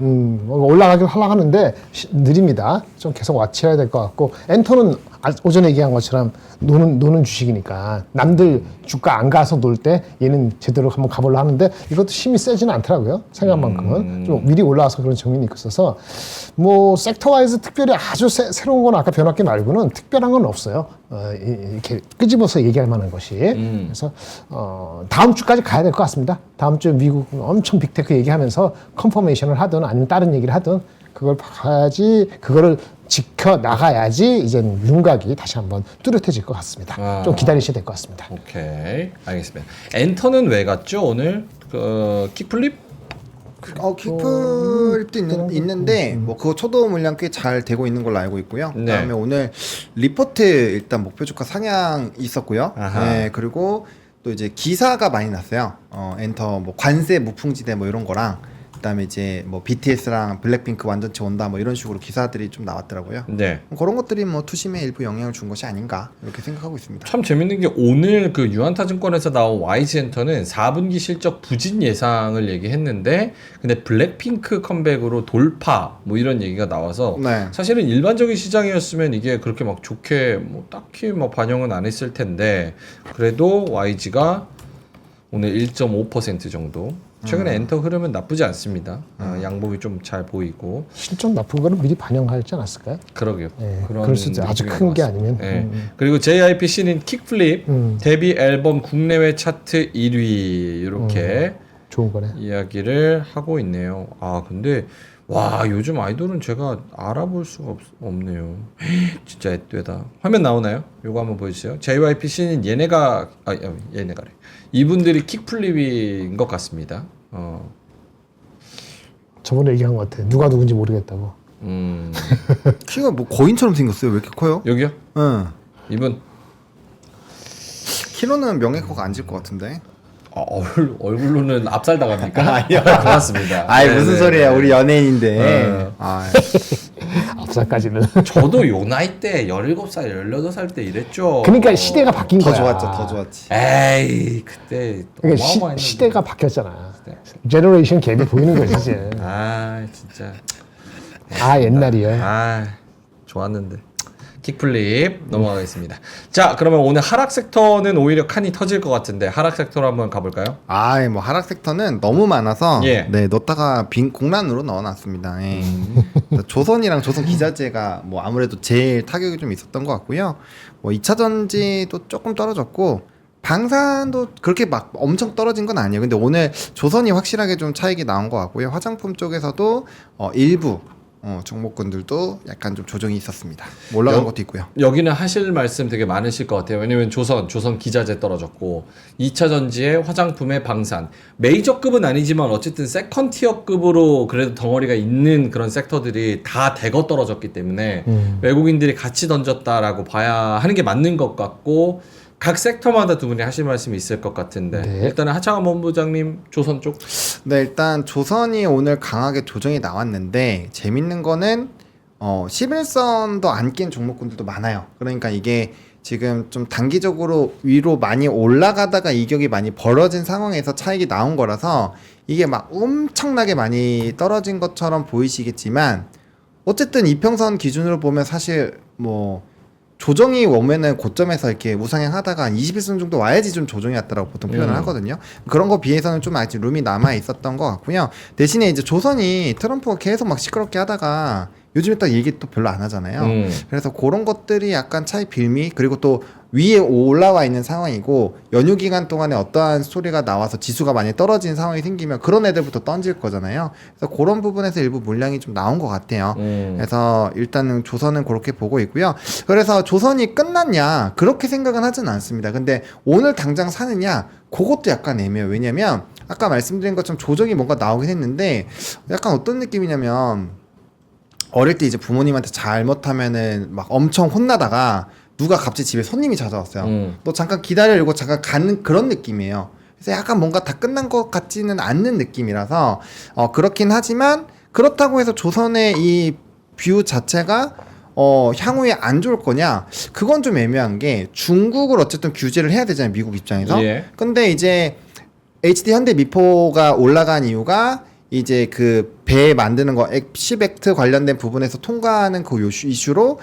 올라가긴 하려고 하는데 느립니다. 좀 계속 와치해야 될 것 같고 엔터는 오전에 얘기한 것처럼 노는 주식이니까 남들 주가 안 가서 놀 때 얘는 제대로 한번 가보려 하는데 이것도 힘이 세지는 않더라고요. 생각만큼은 좀 미리 올라와서 그런 정민이 있어서 뭐 섹터와이즈 특별히 아주 새로운 건 아까 변화기 말고는 특별한 건 없어요. 이렇게 끄집어서 얘기할 만한 것이. 그래서 다음 주까지 가야 될 것 같습니다. 다음 주 미국 엄청 빅테크 얘기하면서 컨퍼메이션을 하든 아니면 다른 얘기를 하든 그걸 봐야지, 그거를 지켜 나가야지 이제 윤곽이 다시 한번 뚜렷해질 것 같습니다. 좀 기다리셔야 될 것 같습니다. 오케이, 알겠습니다. 엔터는 왜 갔죠 오늘? 킥플립? 킥플립도 있는데 뭐 그거 초도 물량 꽤 잘 되고 있는 걸로 알고 있고요. 네. 그다음에 오늘 리포트 일단 목표 주가 상향 있었고요. 아하. 네, 그리고 또 이제 기사가 많이 났어요. 엔터 뭐 관세 무풍지대 뭐 이런 거랑 그다음에 이제 뭐 BTS랑 블랙핑크 완전체 온다 뭐 이런 식으로 기사들이 좀 나왔더라고요. 네. 그런 것들이 뭐 투심에 일부 영향을 준 것이 아닌가 이렇게 생각하고 있습니다. 참 재밌는 게 오늘 그 유한타증권에서 나온 YG엔터는 4분기 실적 부진 예상을 얘기했는데 근데 블랙핑크 컴백으로 돌파 뭐 이런 얘기가 나와서 네. 사실은 일반적인 시장이었으면 이게 그렇게 막 좋게 뭐 딱히 뭐 반영은 안 했을 텐데 그래도 YG가 오늘 1.5% 정도 최근에 엔터 흐름은 나쁘지 않습니다. 양봉이 좀 잘 보이고 실적 나쁜 거는 미리 반영하지 않았을까요? 그러게요. 네, 그런 그럴 수도 아주 느낌인 큰 것 게 같습니다. 아니면. 네. 그리고 JYPC는 킥플립 데뷔 앨범 국내외 차트 1위 이렇게 좋은 거네. 이야기를 하고 있네요. 아 근데 와 요즘 아이돌은 제가 알아볼 수가 없네요. 진짜 앳되다. 화면 나오나요? 요거 한번 보여주세요. JYPC는 얘네가래. 이분들이 킥플립인 것 같습니다. 저번에 얘기한 것 같아. 누가 누군지 모르겠다고. 키가 뭐 거인처럼 생겼어요. 왜 이렇게 커요? 여기요? 응. 이분 키로는 명예코가 안 질 것 같은데. 얼굴로는 압살 당합니까? 아니요. 고맙습니다. 아이 네네네. 무슨 소리야. 우리 연예인인데. 어. 앞살까지는. 저도 요 나이 때 17살, 18살 때 이랬죠. 그러니까 시대가 바뀐 더 거야. 좋았죠. 더 좋았지. 에이 그때 그러니까 어마어마했는데. 시대가 바뀌었잖아. 네. 제너레이션 갭이 보이는 거지 이제. 아 진짜 옛날이야. 아 좋았는데 킥플립 넘어가겠습니다. 자 그러면 오늘 하락 섹터는 오히려 칸이 터질 것 같은데 하락 섹터로 한번 가볼까요? 뭐 하락 섹터는 너무 많아서 예. 네 넣다가 빈 공란으로 넣어놨습니다. 예. 조선이랑 조선 기자재가 뭐 아무래도 제일 타격이 좀 있었던 것 같고요. 뭐 2차 전지도 조금 떨어졌고 방산도 그렇게 막 엄청 떨어진 건 아니에요. 근데 오늘 조선이 확실하게 좀 차익이 나온 것 같고요. 화장품 쪽에서도 일부 종목군들도 약간 좀 조정이 있었습니다. 올라간 것도 있고요. 여기는 하실 말씀 되게 많으실 것 같아요. 왜냐면 조선 기자재 떨어졌고 2차 전지에 화장품에 방산 메이저급은 아니지만 어쨌든 세컨 티어급으로 그래도 덩어리가 있는 그런 섹터들이 다 대거 떨어졌기 때문에 외국인들이 같이 던졌다라고 봐야 하는 게 맞는 것 같고 각 섹터마다 두 분이 하실 말씀이 있을 것 같은데 네. 일단은 하창원 본부장님 조선 쪽. 네, 일단 조선이 오늘 강하게 조정이 나왔는데 재밌는 거는 11선도 안 깬 종목군들도 많아요. 그러니까 이게 지금 좀 단기적으로 위로 많이 올라가다가 이격이 많이 벌어진 상황에서 차익이 나온 거라서 이게 막 엄청나게 많이 떨어진 것처럼 보이시겠지만 어쨌든 이평선 기준으로 보면 사실 뭐 조정이 오면은 고점에서 이렇게 우상향하다가 한 21선 정도 와야지 좀 조정이 왔다라고 보통 표현을 하거든요. 그런 거 비해서는 좀 아직 룸이 남아 있었던 것 같고요. 대신에 이제 조선이 트럼프가 계속 막 시끄럽게 하다가 요즘에 딱 얘기 또 별로 안 하잖아요. 그래서 그런 것들이 약간 차익 빌미 그리고 또 위에 올라와 있는 상황이고 연휴 기간 동안에 어떠한 소리가 나와서 지수가 많이 떨어진 상황이 생기면 그런 애들부터 던질 거잖아요. 그래서 그런 부분에서 일부 물량이 좀 나온 것 같아요. 그래서 일단은 조선은 그렇게 보고 있고요. 그래서 조선이 끝났냐 그렇게 생각은 하진 않습니다. 근데 오늘 당장 사느냐 그것도 약간 애매해요. 왜냐면 아까 말씀드린 것처럼 조정이 뭔가 나오긴 했는데 약간 어떤 느낌이냐면 어릴 때 이제 부모님한테 잘못하면은 막 엄청 혼나다가 누가 갑자기 집에 손님이 찾아왔어요. 너 잠깐 기다려 이러고 잠깐 가는 그런 느낌이에요. 그래서 약간 뭔가 다 끝난 것 같지는 않는 느낌이라서 그렇긴 하지만 그렇다고 해서 조선의 이 뷰 자체가 향후에 안 좋을 거냐? 그건 좀 애매한 게 중국을 어쨌든 규제를 해야 되잖아요. 미국 입장에서. 예. 근데 이제 HD 현대 미포가 올라간 이유가 이제 그 배 만드는 거 쉿액트 관련된 부분에서 통과하는 그 이슈로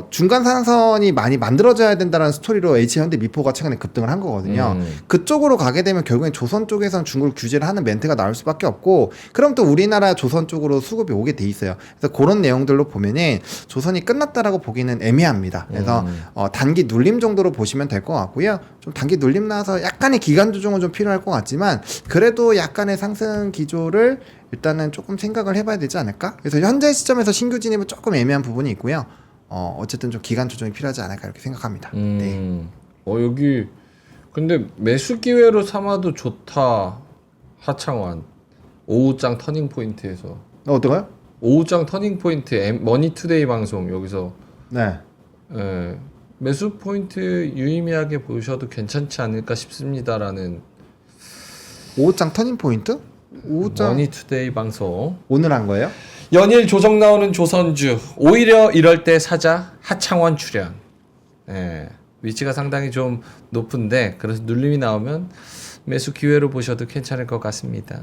중간 산선이 많이 만들어져야 된다는 스토리로 H현대미포가 최근에 급등을 한 거거든요. 그쪽으로 가게 되면 결국엔 조선 쪽에선 중국을 규제를 하는 멘트가 나올 수밖에 없고, 그럼 또 우리나라 조선 쪽으로 수급이 오게 돼 있어요. 그래서 그런 내용들로 보면은 조선이 끝났다라고 보기는 애매합니다. 그래서 단기 눌림 정도로 보시면 될 것 같고요. 좀 단기 눌림 나와서 약간의 기간 조정은 좀 필요할 것 같지만, 그래도 약간의 상승 기조를 일단은 조금 생각을 해봐야 되지 않을까? 그래서 현재 시점에서 신규 진입은 조금 애매한 부분이 있고요. 어쨌든 좀 기간 조정이 필요하지 않을까 이렇게 생각합니다. 네. 여기 근데 매수 기회로 삼아도 좋다. 하창환 오후장 터닝 포인트에서 어떤가요? 오후장 터닝 포인트 머니투데이 방송 여기서 네. 예, 매수 포인트 유의미하게 보셔도 괜찮지 않을까 싶습니다라는 오후장 터닝 포인트? 오후장 머니투데이 방송. 오늘 한 거예요? 연일 조정 나오는 조선주 오히려 이럴 때 사자 하창원 출연. 예, 위치가 상당히 좀 높은데 그래서 눌림이 나오면 매수 기회로 보셔도 괜찮을 것 같습니다.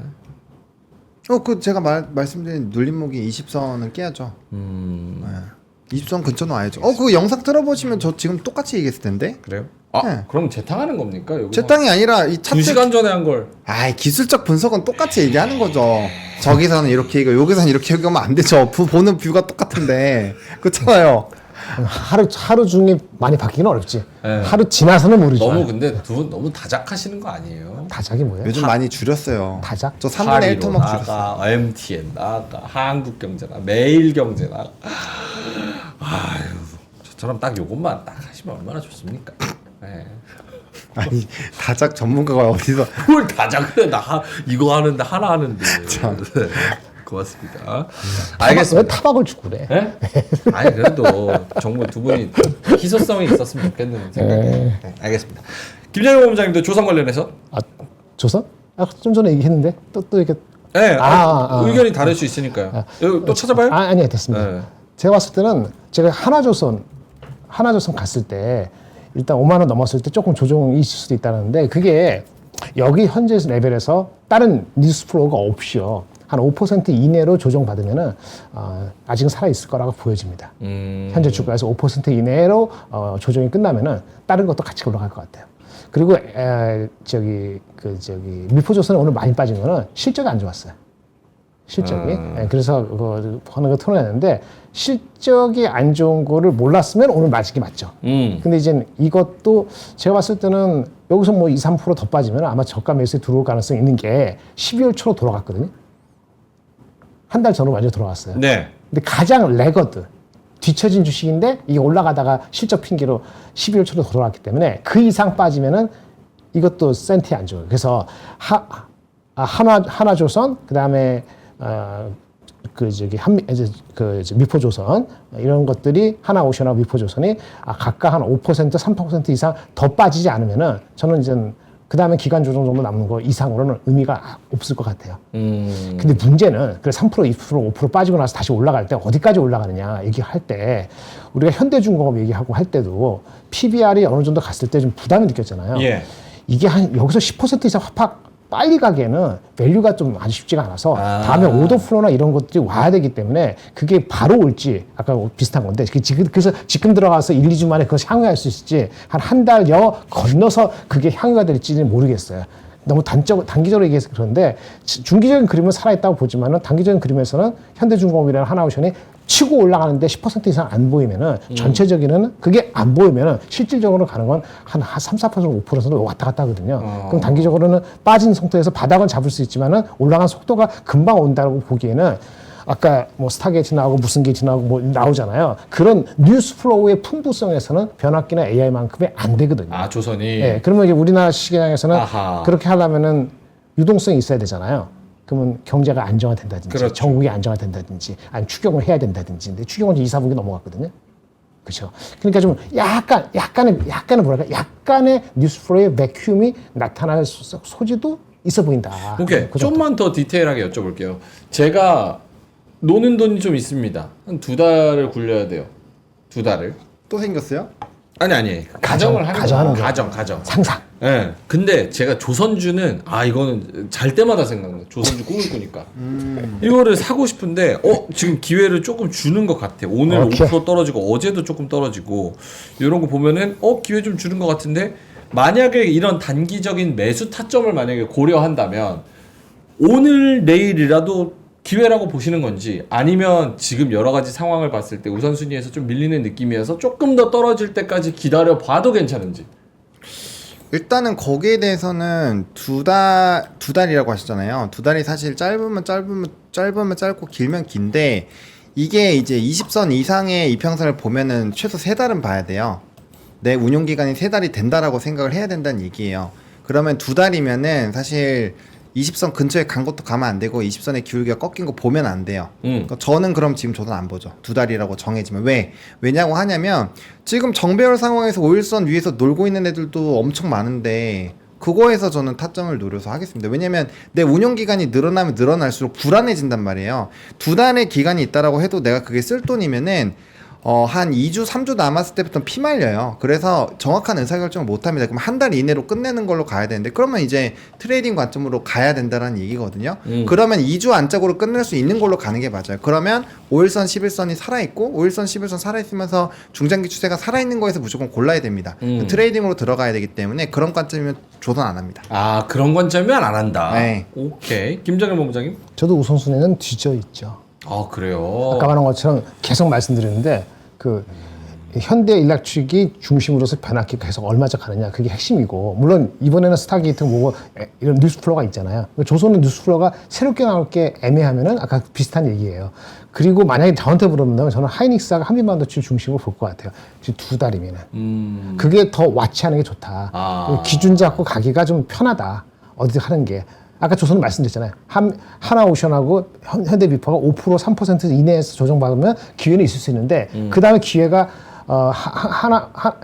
그 제가 말씀드린 눌림목이 20선을 깨야죠. 네. 20선 근처는 와야죠. 그 영상 들어보시면 저 지금 똑같이 얘기했을 텐데. 그래요? 네. 그럼 재탕하는 겁니까? 여기 제 땅이 아니라 이 차트 2시간 전에 한 걸. 기술적 분석은 똑같이 얘기하는 거죠. 저기서는 이렇게 얘기하고 여기서는 이렇게 얘기하면 안 되죠. 보는 뷰가 똑같은데. 그렇잖아요. 하루 중에 많이 바뀌기는 어렵지. 네. 하루 지나서는 모르죠. 너무 근데 두 분 너무 다작하시는 거 아니에요? 다작이 뭐예요? 요즘 많지 줄였어요. 다작? 저 3분의 1 파리로 토막 줄였어요. 나가, MTN 나가, 한국경제나 매일경제나. 아유, 저처럼 딱 요것만 딱 하시면 얼마나 좋습니까? 네. 아니 다작 전문가가 어디서 뭘 다작을 나 이거 하는데 하나 하는데. 참. 네. 고맙습니다. 왜 알겠습니다. 타박을 주고 그래? 네? 아니 그래도 정말 두 분이 희소성이 있었으면 좋겠는 생각이. 네, 알겠습니다. 김정일 본부장님도 조선 관련해서 조선? 좀 전에 얘기했는데 또 이렇게 네, 의견이 다를 수 있으니까요. 여기 또 찾아봐요? 아니요 됐습니다. 네. 제가 봤을 때는 제가 하나조선 갔을 때 일단 5만 원 넘었을 때 조금 조정이 있을 수도 있다는데 그게 여기 현재 레벨에서 다른 뉴스 플로우가 없이요. 한 5% 이내로 조정받으면은 아직은 살아 있을 거라고 보여집니다. 현재 주가에서 5% 이내로 조정이 끝나면은 다른 것도 같이 올라갈 것 같아요. 그리고 미포조선은 오늘 많이 빠진 거는 실적이 안 좋았어요. 실적이. 그래서 하는 거 토론했는데 실적이 안 좋은 거를 몰랐으면 오늘 맞은 게 맞죠. 근데 이제 이것도 제가 봤을 때는 여기서 뭐 2, 3% 더 빠지면 아마 저가 매수에 들어올 가능성이 있는 게 12월 초로 돌아갔거든요. 한 달 전으로 완전 돌아왔어요. 네. 근데 가장 레거드 뒤처진 주식인데 이게 올라가다가 실적 핑계로 12월 초로 돌아왔기 때문에 그 이상 빠지면은 이것도 센티 안 좋아요. 그래서 하나조선 그다음에 미포조선 이런 것들이 하나오션하고 미포조선이 각각 한 5% 3% 이상 더 빠지지 않으면은 저는 이제 그 다음에 기간 조정 정도 남는 거 이상으로는 의미가 없을 것 같아요. 근데 문제는 그 3%, 2%, 5% 빠지고 나서 다시 올라갈 때 어디까지 올라가느냐 얘기할 때 우리가 현대중공업 얘기하고 할 때도 PBR이 어느 정도 갔을 때 좀 부담이 느꼈잖아요. 예. 이게 여기서 10% 이상 확 빨리 가기에는 밸류가 좀 아주 쉽지가 않아서 다음에 오더 플로나 이런 것들이 와야 되기 때문에 그게 바로 올지 아까 비슷한 건데 그래서 지금 들어가서 1, 2주 만에 그걸 향유할 수 있을지 한 달여 건너서 그게 향유가 될지는 모르겠어요. 너무 단기적으로 얘기해서 그런데 중기적인 그림은 살아있다고 보지만은 단기적인 그림에서는 현대중공업이라는 하나오션이 치고 올라가는데 10% 이상 안 보이면은 전체적인은 그게 안 보이면은 실질적으로 가는 건 한 3, 4%, 5%는 왔다 갔다 하거든요. 그럼 단기적으로는 빠진 상태에서 바닥은 잡을 수 있지만은 올라간 속도가 금방 온다고 보기에는 아까 뭐 스타게이트 나오고 무슨 게이트 나오고 뭐 나오잖아요. 그런 뉴스 플로우의 풍부성에서는 변압기나 AI만큼이 안 되거든요. 조선이. 네, 그러면 이제 우리나라 시장에서는 아하. 그렇게 하려면은 유동성이 있어야 되잖아요. 그러면 경제가 안정화된다든지 그렇죠. 전국이 안정화된다든지 아니면 추경을 해야 된다든지 근데 추경은 2, 4분기 넘어갔거든요. 그렇죠. 그러니까 좀 약간의 뉴스 플로우의 백큐움이 나타날 소지도 있어 보인다. 오케이. 그 정도. 좀만 더 디테일하게 여쭤볼게요. 제가 노는 돈이 좀 있습니다. 한 2달을 굴려야 돼요. 2달을. 또 생겼어요? 아니. 가정을 하는 가정하는 거야. 거야. 가정. 상상. 예. 근데 제가 조선주는 이거는 잘 때마다 생각나. 조선주 꿈을 꾸니까. 이거를 사고 싶은데 지금 기회를 조금 주는 것 같아. 오늘 오케이. 5% 떨어지고 어제도 조금 떨어지고 이런 거 보면은 기회 좀 주는 것 같은데 만약에 이런 단기적인 매수 타점을 만약에 고려한다면 오늘 내일이라도 기회라고 보시는 건지 아니면 지금 여러 가지 상황을 봤을 때 우선순위에서 좀 밀리는 느낌이어서 조금 더 떨어질 때까지 기다려 봐도 괜찮은지. 일단은 거기에 대해서는 두 달이라고 하셨잖아요. 두 달이 사실 짧으면 짧고 길면 긴데 이게 이제 20선 이상의 이평선을 보면은 최소 3달은 봐야 돼요. 내 운용 기간이 3달이 된다라고 생각을 해야 된다는 얘기예요. 그러면 2달이면은 사실 20선 근처에 간 것도 가면 안 되고 20선의 기울기가 꺾인 거 보면 안 돼요. 그러니까 저는 그럼 지금 조선 안 보죠. 2달이라고 정해지면. 왜냐고 하냐면 지금 정배열 상황에서 5일선 위에서 놀고 있는 애들도 엄청 많은데 그거에서 저는 타점을 노려서 하겠습니다. 왜냐면 내 운용 기간이 늘어나면 늘어날수록 불안해진단 말이에요. 2달의 기간이 있다라고 해도 내가 그게 쓸 돈이면은 한 2주, 3주 남았을 때부터 피말려요. 그래서 정확한 의사결정을 못 합니다. 그럼 한 달 이내로 끝내는 걸로 가야 되는데, 그러면 이제 트레이딩 관점으로 가야 된다는 얘기거든요. 그러면 2주 안짝으로 끝낼 수 있는 걸로 가는 게 맞아요. 그러면 5일선, 11선이 살아있고, 5일선, 11선 살아있으면서 중장기 추세가 살아있는 거에서 무조건 골라야 됩니다. 트레이딩으로 들어가야 되기 때문에 그런 관점이면 조선 안 합니다. 그런 관점이면 안 한다. 네. 오케이. 김정일 본부장님? 저도 우선순위는 뒤져 있죠. 그래요. 아까 말한 것처럼 계속 말씀드리는데 그 현대일렉트릭이 중심으로서 변압기가 계속 얼마적 가느냐 그게 핵심이고, 물론 이번에는 스타게이트 뭐고 이런 뉴스플로가 있잖아요. 조선은 뉴스플로가 새롭게 나올 게 애매하면은 아까 비슷한 얘기예요. 그리고 만약에 저한테 물어본다면 저는 하이닉스가 한미반도체 중심으로 볼 것 같아요. 지금 2달이면은 그게 더 와치하는 게 좋다. 기준 잡고 가기가 좀 편하다. 어디 하는 게. 아까 조선은 말씀드렸잖아요. 하나오션하고 현대비파가 5% 3% 이내에서 조정받으면 기회는 있을 수 있는데 그 다음에 기회가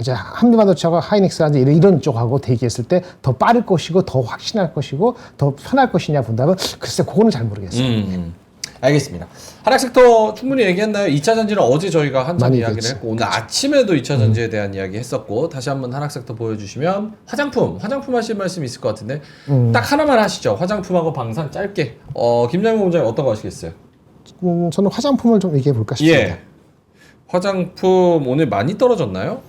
이제 한미반도체하고 하이닉스라든지 이런 쪽하고 대기했을 때 더 빠를 것이고 더 확신할 것이고 더 편할 것이냐 본다면 글쎄 그거는 잘 모르겠어요. 알겠습니다. 하락 섹터 충분히 얘기했나요? 2차 전지는 어제 저희가 한참 많이 이야기를 얘기했지. 했고 오늘 아침에도 2차 전지에 대한 이야기 했었고 다시 한번 하락 섹터 보여주시면 화장품 하실 말씀 있을 것 같은데 딱 하나만 하시죠. 화장품하고 방산 짧게. 김장민 본부장님 어떤 거 하시겠어요? 저는 화장품을 좀 얘기해 볼까 싶습니다. 예. 화장품 오늘 많이 떨어졌나요?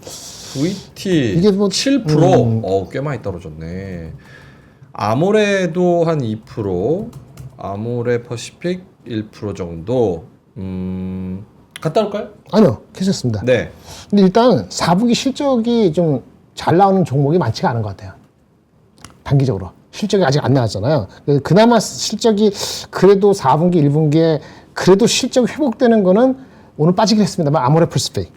VT 이게 뭐 7%. 꽤 많이 떨어졌네. 아모레도 한 2%, 아모레 퍼시픽 1% 정도. 갔다 올까요? 아니요, 괜찮습니다. 네. 근데 일단 4분기 실적이 좀 잘 나오는 종목이 많지가 않은 것 같아요. 단기적으로. 실적이 아직 안 나왔잖아요. 그나마 실적이 그래도 4분기, 1분기에 그래도 실적이 회복되는 거는 오늘 빠지긴 했습니다만 아모레 퍼시픽,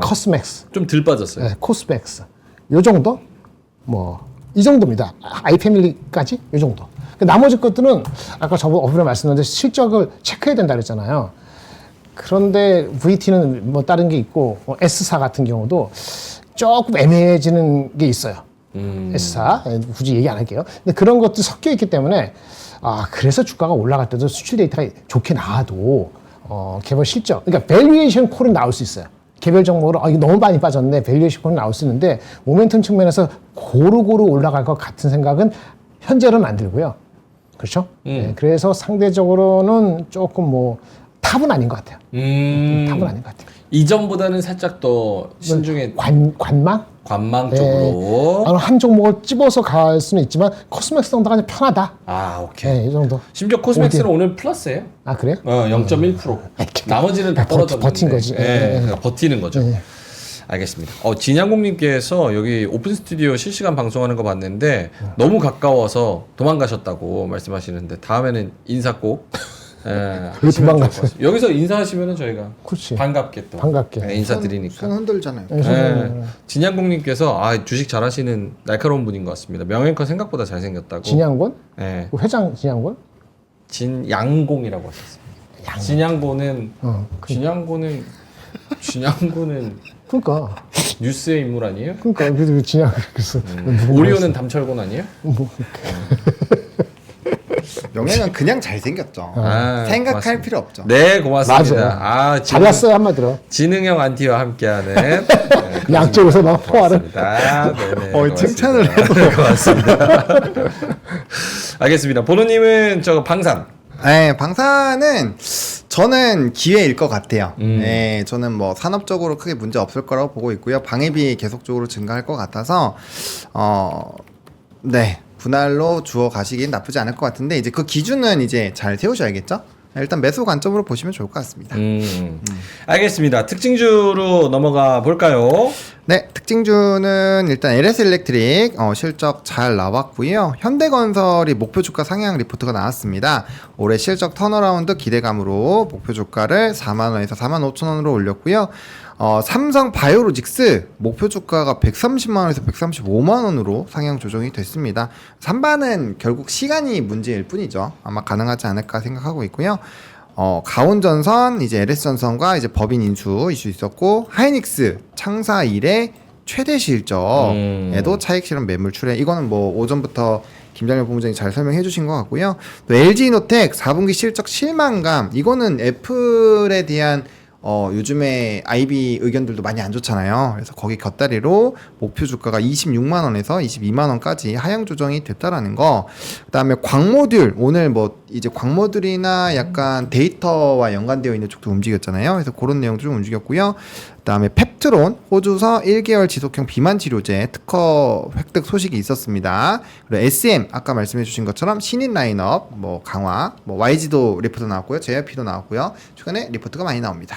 커스맥스, 좀 덜 빠졌어요. 네, 코스맥스 요 정도? 이 정도입니다. 아이패밀리까지 요 정도. 나머지 것들은 아까 저번 어플에 말씀드렸는데 실적을 체크해야 된다 그랬잖아요. 그런데 VT는 뭐 다른 게 있고 S사 같은 경우도 조금 애매해지는 게 있어요. S사 굳이 얘기 안 할게요. 근데 그런 것도 섞여 있기 때문에 그래서 주가가 올라갈 때도 수출 데이터가 좋게 나와도 개별 실적, 그러니까 밸류에이션 콜은 나올 수 있어요. 개별 종목으로 이거 너무 많이 빠졌네, 밸류에이션 콜은 나올 수 있는데 모멘텀 측면에서 고루고루 올라갈 것 같은 생각은 현재로는 안 들고요. 그렇죠? 네, 그래서 상대적으로는 조금 탑은 아닌 것 같아요. 탑은 아닌 것 같아요. 이전보다는 살짝 더 신중해. 관망? 관망 쪽으로. 한 종목을 집어서 갈 수는 있지만 코스맥스 정도가 그냥 편하다. 오케이. 네, 이 정도. 심지어 코스맥스는 오늘 플러스예요. 그래요? 0.1%. 나머지는 다 떨어졌는데. 버틴 거지. 버티는 거죠. 알겠습니다. 진양공님께서 여기 오픈 스튜디오 실시간 방송하는 거 봤는데 너무 가까워서 도망가셨다고 말씀하시는데 다음에는 인사 꼭. 도망갔어요? 여기서 인사하시면은 저희가 그렇지. 반갑게 또 반갑게. 인사드리니까. 손 흔들잖아요. 진양공님께서 주식 잘하시는 날카로운 분인 것 같습니다. 명예껏 생각보다 잘생겼다고. 진양곤? 네. 회장 진양곤? 진양공이라고 하셨어요. 진양고는 그러니까 뉴스의 인물 아니에요? 그래도 진양 그래서 오리온은 담철곤 아니에요? 명예는 그냥 잘생겼죠. 아, 생각할 고맙습니다. 필요 없죠. 네, 고맙습니다. 맞아요. 잘났어요 한마디로. 지능형 안티와 함께하는 네, 양쪽에서 막 포화를. 고맙습니다. 네네. 고맙습니다. 칭찬을 해도 고맙습니다. 알겠습니다. 보노님은 저 방산. 네, 방사는 저는 기회일 것 같아요. 네, 저는 뭐 산업적으로 크게 문제 없을 거라고 보고 있고요. 방해비 계속적으로 증가할 것 같아서 네, 분할로 주어 가시긴 나쁘지 않을 것 같은데 이제 그 기준은 이제 잘 세우셔야겠죠. 일단 매수 관점으로 보시면 좋을 것 같습니다. 알겠습니다. 특징주로 넘어가 볼까요? 네, 특징주는 일단 LS일렉트릭 실적 잘 나왔고요. 현대건설이 목표 주가 상향 리포트가 나왔습니다. 올해 실적 턴어라운드 기대감으로 목표 주가를 4만 원에서 4만 5천 원으로 올렸고요. 삼성 바이오로직스 목표 주가가 130만 원에서 135만 원으로 상향 조정이 됐습니다. 3반은 결국 시간이 문제일 뿐이죠. 아마 가능하지 않을까 생각하고 있고요. 가온전선, 이제 LS전선과 이제 법인 인수 이슈 있었고, 하이닉스 창사 이래 최대 실적에도 차익 실현 매물 출회. 이거는 뭐 오전부터 김장렬 본부장이 잘 설명해 주신 것 같고요. 또 LG이노텍 4분기 실적 실망감. 이거는 애플에 대한 요즘에 IB 의견들도 많이 안 좋잖아요. 그래서 거기 곁다리로 목표 주가가 26만 원에서 22만 원까지 하향 조정이 됐다라는 거. 그다음에 광모듈 오늘 뭐 이제 광모듈이나 약간 데이터와 연관되어 있는 쪽도 움직였잖아요. 그래서 그런 내용도 좀 움직였고요. 그다음에 펩트론 호주서 1개월 지속형 비만 치료제 특허 획득 소식이 있었습니다. 그리고 SM 아까 말씀해 주신 것처럼 신인 라인업 뭐 강화, 뭐 YG도 리포트 나왔고요. JYP도 나왔고요. 최근에 리포트가 많이 나옵니다.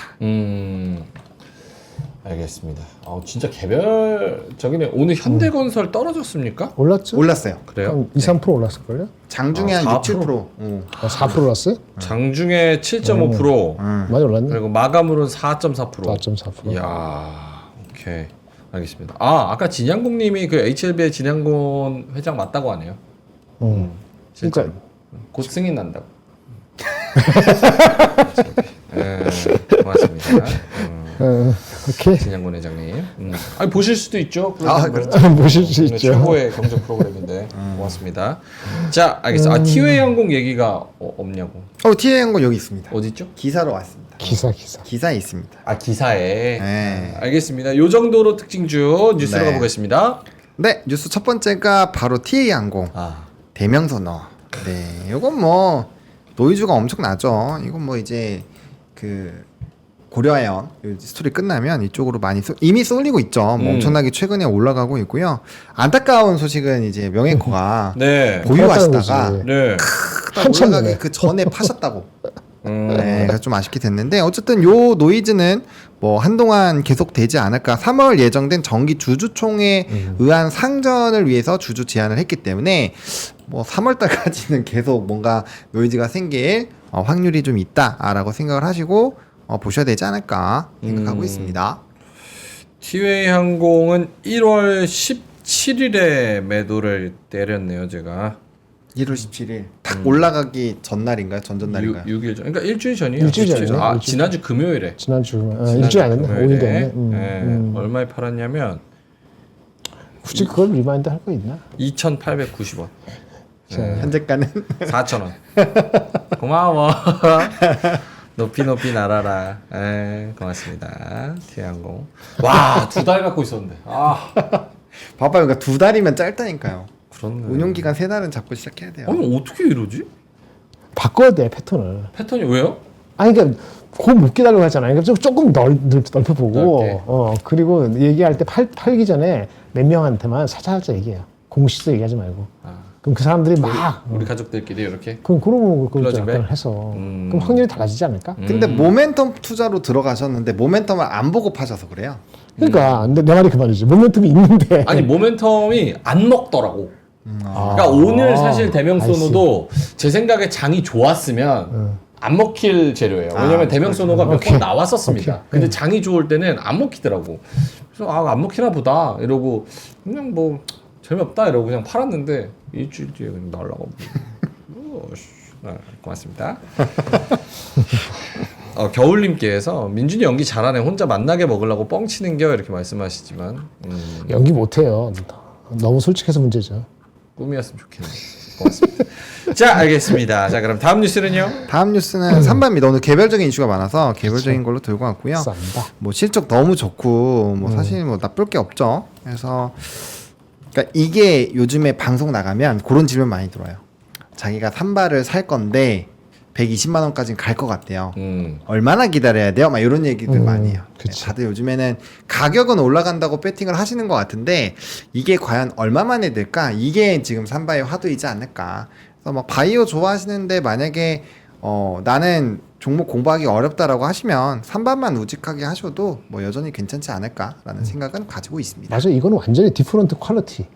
알겠습니다. 진짜 개별적이네. 오늘 현대건설 떨어졌습니까? 올랐죠? 올랐어요. 그래요? 한 2, 3% 올랐을걸요? 장중에 한 4%? 6, 7%. 4% 올랐어요? 장중에 7.5%, 많이 올랐네. 그리고 마감으로는 4.4%. 4.4%. 이야, 오케이. 알겠습니다. 아까 진양공님이 그 HLB의 진양곤 회장 맞다고 하네요. 진짜 그러니까 곧 승인 난다고. 네, 고맙습니다. 오케이. 진양곤 회장님. 아니 보실 수도 있죠. 그렇죠. 보실 수 있죠. 최고의 경제 프로그램인데 고맙습니다. 자, 알겠습니다. 티웨이 항공 얘기가 없냐고. TA 한거 여기 있습니다. 어디 있죠? 기사로 왔습니다. 기사에 있습니다. 기사에. 네. 알겠습니다. 요 정도로 특징주 뉴스로 네. 가보겠습니다. 네, 뉴스 첫 번째가 바로 TA 항공 대명선어. 네, 이건 뭐 노이즈가 엄청 나죠. 이건 뭐 이제 그 고려아연 스토리 끝나면 이쪽으로 많이 이미 쏠리고 있죠. 뭐 엄청나게 최근에 올라가고 있고요. 안타까운 소식은 이제 명예코가 네. 보유하시다가 네. 한참 올라가기 전에. 그 전에 파셨다고. 네, 그래서 좀 아쉽게 됐는데 어쨌든 요 노이즈는 뭐 한동안 계속 되지 않을까. 3월 예정된 정기 주주총회에 의한 상전을 위해서 주주 제안을 했기 때문에 뭐 3월 달까지는 계속 뭔가 노이즈가 생길 확률이 좀 있다라고 생각을 하시고 보셔야 되지 않을까 생각하고 있습니다. 티웨이 항공은 1월 17일에 매도를 때렸네요, 제가. 1월 17일 딱 올라가기 전날인가요? 전전날인가요? 6일 전. 그러니까 일주일 전이에요. 일주일 전이죠. 아, 일주일 지난주 금요일에. 지난주 일주일 안 했네. 5일 됐네. 네. 얼마에 팔았냐면 굳이 그걸 리마인드 할 거 있나? 2,890원. 현재가는 4,000원. 고마워. 높이 날아라. 고맙습니다. 티항공. 와, 2달 갖고 있었는데. 봐봐요. 그러니까 2달이면 짧다니까요. 그렇네. 운용기간 3달은 잡고 시작해야 돼요. 아니 어떻게 이러지? 바꿔야 돼 패턴을. 패턴이 왜요? 아니 그러니까 그거 못 기다리고 하잖아요. 그러니까 조금 넓혀보고 넓게. 그리고 얘기할 때 팔기 전에 몇 명한테만 살짝 얘기해요. 공식도 얘기하지 말고. 그럼 그 사람들이 막 우리 가족들끼리 이렇게. 그럼 그러면 그걸 클로징 백? 약간 해서 그럼 확률이 달라지지 않을까? 근데 모멘텀 투자로 들어가셨는데 모멘텀을 안 보고 파셔서 그래요. 그러니까 근데 내 말이 그 말이지. 모멘텀이 있는데 아니 모멘텀이 안 먹더라고. 그러니까 오늘 사실 대명소노도 제 생각에 장이 좋았으면 안 먹힐 재료예요. 왜냐면 대명소노가 몇 번 나왔었습니다. 근데 장이 좋을 때는 안 먹히더라고. 그래서 안 먹히나 보다 이러고 그냥 뭐 재미없다 이러고 그냥 팔았는데 일주일 뒤에 그냥 날라가고. 고맙습니다. 겨울님께서 민준이 연기 잘하네. 혼자 만나게 먹으려고 뻥치는겨 이렇게 말씀하시지만 연기 못해요. 너무 솔직해서 문제죠. 꿈이었으면 좋겠네. 고맙습니다. 자, 알겠습니다. 자, 그럼 다음 뉴스는요? 다음 뉴스는 삼바입니다. 오늘 개별적인 이슈가 많아서 개별적인 걸로 들고 왔고요. 쌈바. 뭐 실적 너무 좋고 뭐 사실 뭐 나쁠 게 없죠. 그래서 그러니까 이게 요즘에 방송 나가면 그런 질문 많이 들어요. 자기가 삼바를 살 건데 120만 원까지는 갈 것 같대요. 얼마나 기다려야 돼요? 막 이런 얘기들 많이 해요. 그치. 다들 요즘에는 가격은 올라간다고 배팅을 하시는 것 같은데 이게 과연 얼마 만에 될까? 이게 지금 삼바의 화두이지 않을까? 그래서 막 바이오 좋아하시는데 만약에 나는 종목 공부하기 어렵다라고 하시면 삼바만 우직하게 하셔도 뭐 여전히 괜찮지 않을까라는 생각은 가지고 있습니다. 맞아, 이거는 완전히 디퍼런트 퀄리티.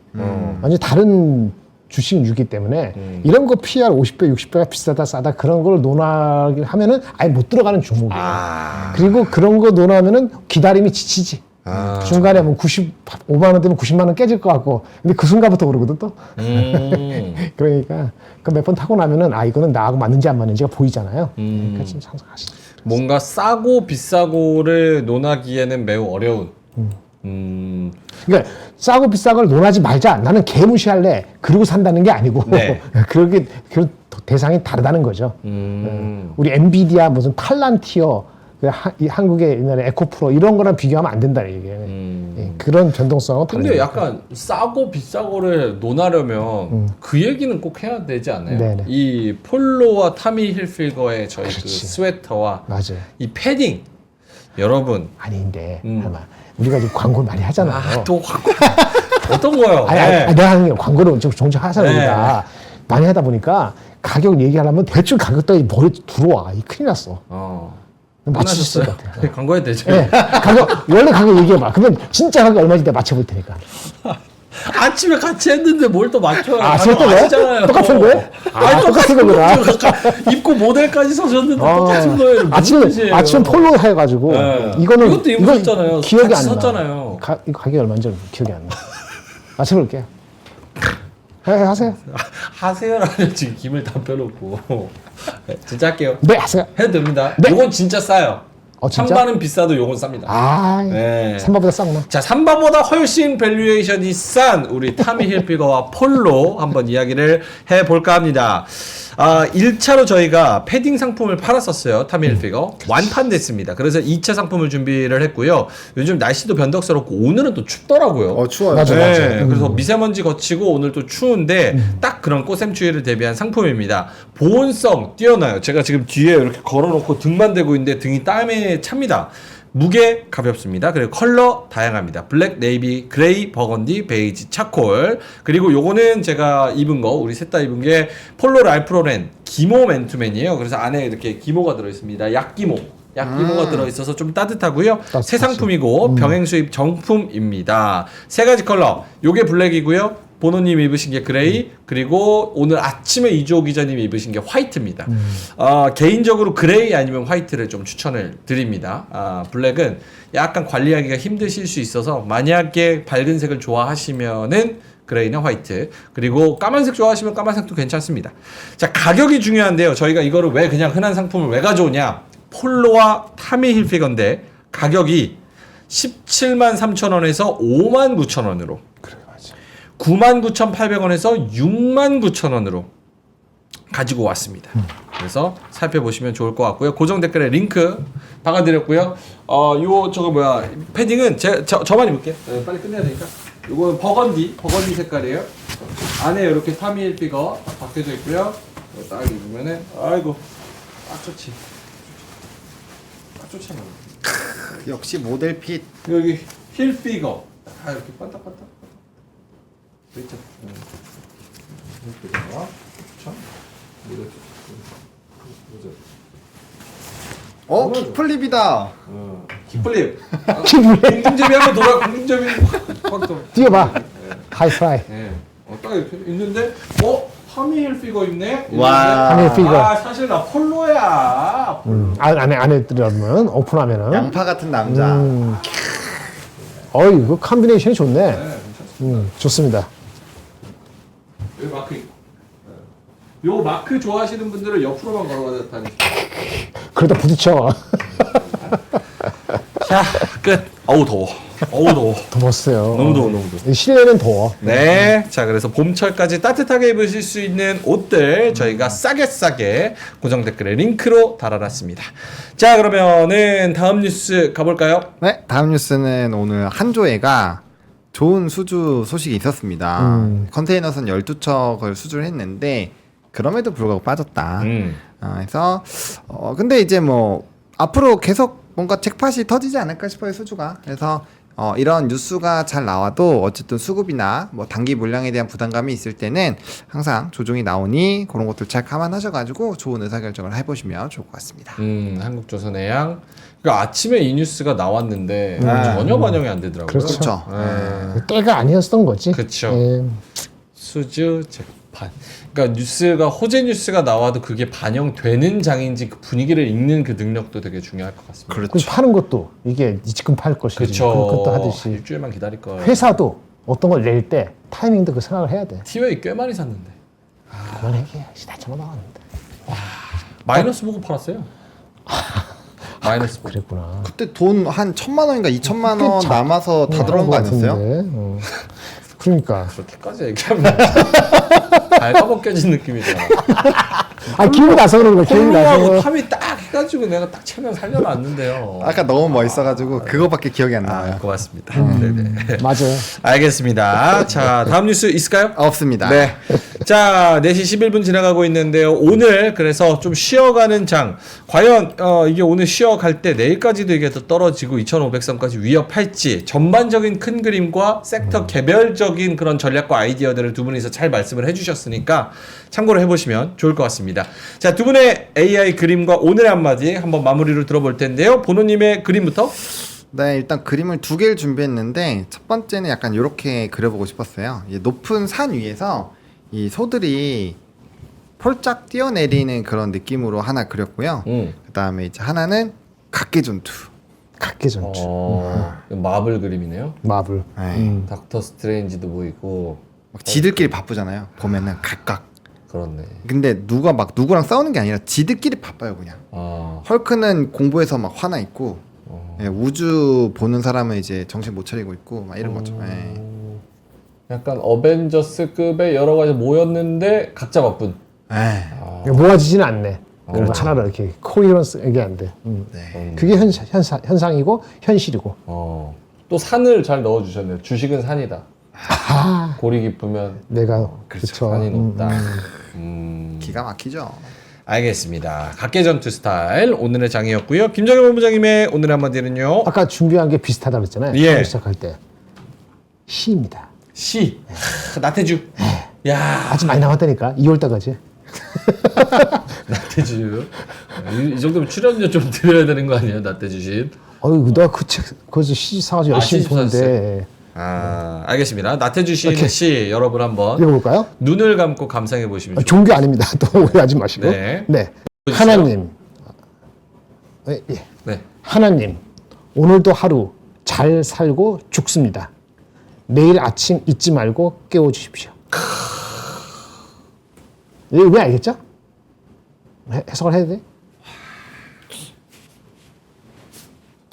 완전 다른 주식이기 때문에 이런 거 PR 50배, 60배가 비싸다 싸다 그런 걸 논하면은 아예 못 들어가는 종목이에요. 그리고 그런 거 논하면은 기다림이 지치지. 중간에 뭐 95만 원 되면 90만 원 깨질 것 같고, 근데 그 순간부터 오르거든 또. 그러니까 그 몇 번 타고 나면은 이거는 나하고 맞는지 안 맞는지가 보이잖아요. 그러니까 좀 상상하시죠. 뭔가 싸고 비싸고를 논하기에는 매우 어려운. 그러니까 싸고 비싸고를 논하지 말자. 나는 개무시할래. 그러고 산다는 게 아니고 네. 그렇게 그 대상이 다르다는 거죠. 우리 엔비디아 무슨 팔란티어 이 한국의 옛날에 에코프로 이런 거랑 비교하면 안 된다 이게. 예, 그런 변동성은 근데 다르죠. 약간 싸고 비싸고를 논하려면 그 얘기는 꼭 해야 되지 않아요? 네네. 이 폴로와 타미 힐필거의 저희 그 그렇지. 스웨터와 맞아요. 이 패딩 여러분 아닌데 아마 우리가 지금 광고 많이 하잖아요. 또 광고 어떤 거요? 아니, 내가 하는 게 광고를 좀 종종 하잖아요. 네. 우리가 많이 하다 보니까 가격 얘기하려면 대충 가격도 머리에 들어와. 이 큰일 났어. 맞추셨을 것 같아요. 네, 광고해도 되죠? 네, 원래 가격 얘기해봐. 그러면 진짜 가격 얼마인지 내가 맞춰볼 테니까. 아침에 같이 했는데 뭘 또 맞춰요? 저것도 왜? 아시잖아요. 똑같은 거예요? 똑같은 거구나. 입고 모델까지 서셨는데 똑같은 거예요. 무슨 뜻이에요? 아침 폴로 해가지고 네. 이거는 이것도 입으셨잖아요. 기억이 같이 안 나. 섰잖아요. 이거 가격이 얼마인지 기억이 안 나. 맞춰볼게요. 하세요. 하세요라는 지금 김을 다 펴놓고 진짜 할게요. 네, 하세요. 해도 됩니다. 네. 요건 진짜 싸요. 진짜? 3반은 비싸도 요건 쌉니다. 네. 3번보다 싸구나. 자, 3반보다 훨씬 밸류에이션이 싼 우리 타미 힐피거와 폴로 한번 이야기를 해볼까 합니다. 1차로 저희가 패딩 상품을 팔았었어요. 타미 힐피거. 완판됐습니다. 그래서 2차 상품을 준비를 했고요. 요즘 날씨도 변덕스럽고 오늘은 또 춥더라고요. 추워요. 맞아. 네, 그래서 미세먼지 거치고 오늘 또 추운데 딱 그런 꽃샘추위를 대비한 상품입니다. 보온성 뛰어나요. 제가 지금 뒤에 이렇게 걸어놓고 등만 대고 있는데 등이 땀에 찹니다. 무게 가볍습니다. 그리고 컬러 다양합니다. 블랙, 네이비, 그레이, 버건디, 베이지, 차콜. 그리고 요거는 제가 입은 거, 우리 셋 다 입은 게 폴로 랄프로렌 기모 맨투맨이에요. 그래서 안에 이렇게 기모가 들어있습니다. 약기모. 약기모가 들어있어서 좀 따뜻하고요. 새 상품이고 병행 수입 정품입니다. 세 가지 컬러. 요게 블랙이고요. 보노님 입으신 게 그레이, 그리고 오늘 아침에 이주호 기자님이 입으신 게 화이트입니다. 개인적으로 그레이 아니면 화이트를 좀 추천을 드립니다. 블랙은 약간 관리하기가 힘드실 수 있어서 만약에 밝은 색을 좋아하시면은 그레이나 화이트, 그리고 까만색 좋아하시면 까만색도 괜찮습니다. 자, 가격이 중요한데요. 저희가 이거를 왜 그냥 흔한 상품을 왜 가져오냐? 폴로와 타미 힐피거인데 가격이 17만 3천 원에서 5만 9천 원으로 99,800원에서 69,000원으로 가지고 왔습니다. 그래서 살펴보시면 좋을 것 같고요. 고정 댓글에 링크 박아드렸고요. 패딩은 저만 입을게요. 네, 빨리 끝내야 되니까. 이거는 버건디 색깔이에요. 안에 이렇게 타미 힐피거 딱 박혀져 있고요. 이거 딱 입으면은 아이고 딱 좋지. 딱 좋잖아. 역시 모델 핏. 여기 힐피거 다 이렇게 반딱반딱. 그렇죠. 키플립이다. 키플립. 공중제비 한번 돌아. 공중제비 확 더. 뛰어봐. 하이프라이. 네. 딱 이렇게 있는데, 타미 힐피거 있네. 와. 타미 힐피거. 사실 나 폴로야. 안에 들어가면 오픈하면은. 양파 같은 남자. 이거 컨비네이션이 좋네. 좋습니다. 여기 마크 있고. 요 마크 좋아하시는 분들은 옆으로만 걸어가다 다니세요. 그러다 부딪혀. 자, 끝. 어우 더워. 어우 더워. 더웠어요. 너무 더워, 너무 더워. 실내는 더워. 네. 자, 그래서 봄철까지 따뜻하게 입으실 수 있는 옷들 저희가 싸게 고정 댓글에 링크로 달아놨습니다. 자, 그러면은 다음 뉴스 가볼까요? 네, 다음 뉴스는 오늘 한조회가 좋은 수주 소식이 있었습니다. 컨테이너선 12척을 수주를 했는데 그럼에도 불구하고 빠졌다. 그래서 근데 이제 뭐 앞으로 계속 뭔가 잭팟이 터지지 않을까 싶어요, 수주가. 그래서 이런 뉴스가 잘 나와도 어쨌든 수급이나 뭐 단기 물량에 대한 부담감이 있을 때는 항상 조정이 나오니 그런 것들 잘 감안하셔가지고 좋은 의사결정을 해보시면 좋을 것 같습니다. 한국조선해양. 그러니까 아침에 이 뉴스가 나왔는데 전혀 반영이 안 되더라고요. 그렇죠. 네. 때가 아니었던 거지. 그렇죠. 예. 수주 재판. 그러니까 뉴스가 호재 뉴스가 나와도 그게 반영되는 장인지 그 분위기를 읽는 그 능력도 되게 중요할 것 같습니다. 그리고 파는 것도 이게 지금 팔 것이지. 그렇죠. 그것도 하듯이. 일주일만 기다릴 거예요. 회사도 어떤 걸 낼 때 타이밍도 그 생각을 해야 돼. 티웨이 꽤 많이 샀는데 그만해. 다 잡아 나왔는데. 마이너스 보고 팔았어요. 마이너스 보고. 그랬구나. 그때 돈 한 1,000만 원인가 2,000만 원 남아서 다 들어온 거 아니었어요? 그러니까. 그렇게까지 얘기하면 발가벗겨진 느낌이잖아. 기억이 나서 그런 거야. 기억이 홀로하고 나서. 탐이 딱 해가지고 내가 딱 채면 살려놨는데요. 아까 너무 멋있어가지고 그거밖에 기억이 안 나와요. 고맙습니다. 네네. 맞아요. 알겠습니다. 자, 다음 뉴스 있을까요? 없습니다. 네. 자, 4시 11분 지나가고 있는데요. 오늘 그래서 좀 쉬어가는 장. 과연 이게 오늘 쉬어갈 때 내일까지도 이게 더 떨어지고 2,500선까지 위협할지 전반적인 큰 그림과 섹터 개별적인 그런 전략과 아이디어들을 두 분이서 잘 말씀을 해주셨으니까 참고를 해보시면 좋을 것 같습니다. 자, 두 분의 AI 그림과 오늘의 한마디 한번 마무리를 들어볼 텐데요. 보노님의 그림부터. 네, 일단 그림을 2개를 준비했는데 첫 번째는 약간 이렇게 그려보고 싶었어요. 이 높은 산 위에서 이 소들이 폴짝 뛰어내리는 그런 느낌으로 하나 그렸고요. 그 다음에 이제 하나는 각개전투. 각개전투. 마블 그림이네요. 마블. 네. 닥터 스트레인지도 보이고. 막 지들끼리 바쁘잖아요. 보면은 각각. 그렇네. 근데 누가 막 누구랑 싸우는 게 아니라 지들끼리 바빠요, 그냥. 헐크는 공부해서 막 화나 있고, 예, 우주 보는 사람은 이제 정신 못 차리고 있고, 막 이런 거죠. 예. 약간 어벤져스급의 여러 가지 모였는데 각자 바쁜. 예. 모아지지는 않네. 뭔가 그렇죠. 하나로 이렇게 코이런스 이게 안 돼. 네. 그게 현상이고 현실이고. 또 산을 잘 넣어주셨네요. 주식은 산이다. 골이 깊으면 내가 그렇죠. 산이 높다. 기가 막히죠. 알겠습니다. 각계전투 스타일 오늘의 장이었고요. 김정일 본부장님의 오늘의 한마디는요. 아까 준비한 게 비슷하다 그랬잖아요. 예. 처음 시작할 때 시입니다. 시. 나태주. 야, 아주 많이 남았다니까 2월 달까지. 나태주. 이 정도면 출연료 좀 드려야 되는 거 아니에요, 나태주 씨? 내가 그 책 거기서 시 사가지고 열심히 시 보는데. 알겠습니다. 나태주 씨의 시 여러분 한번 읽어볼까요? 눈을 감고 감상해 보시면 종교 아닙니다. 또 오해하지 마시고. 네. 하나님. 예. 네. 하나님, 오늘도 하루 잘 살고 죽습니다. 내일 아침 잊지 말고 깨워주십시오. 왜 알겠죠? 해석을 해야 돼?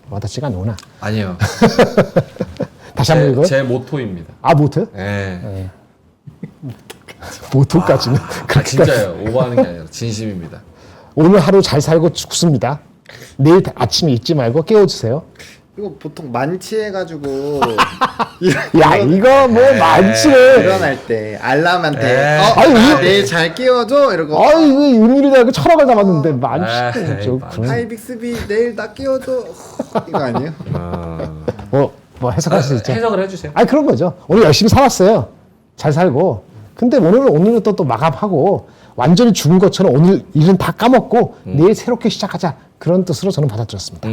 와닿지가 않구나. 아니요. 다시 한번 읽어요? 제 모토입니다. 모트? 네. 모토까지는. 진짜예요. 오버하는 게 아니라 진심입니다. 오늘 하루 잘 살고 죽습니다. 내일 아침에 잊지 말고 깨워주세요. 이거 보통 만취해가지고 야, 이거 뭐 많지네. 일어날 때 알람한테 아니, 내일 잘 깨워줘 이러고 이거 의미를 알고 철학을 담았는데 많지. 하이 빅스비 내일 나 깨워줘 이거 아니에요? 뭐 해석할 수 있죠. 해석을 해주세요. 그런 거죠. 오늘 열심히 살았어요. 잘 살고. 근데 오늘은 또 마감하고 완전히 죽은 것처럼 오늘 일은 다 까먹고 내일 새롭게 시작하자. 그런 뜻으로 저는 받아들였습니다.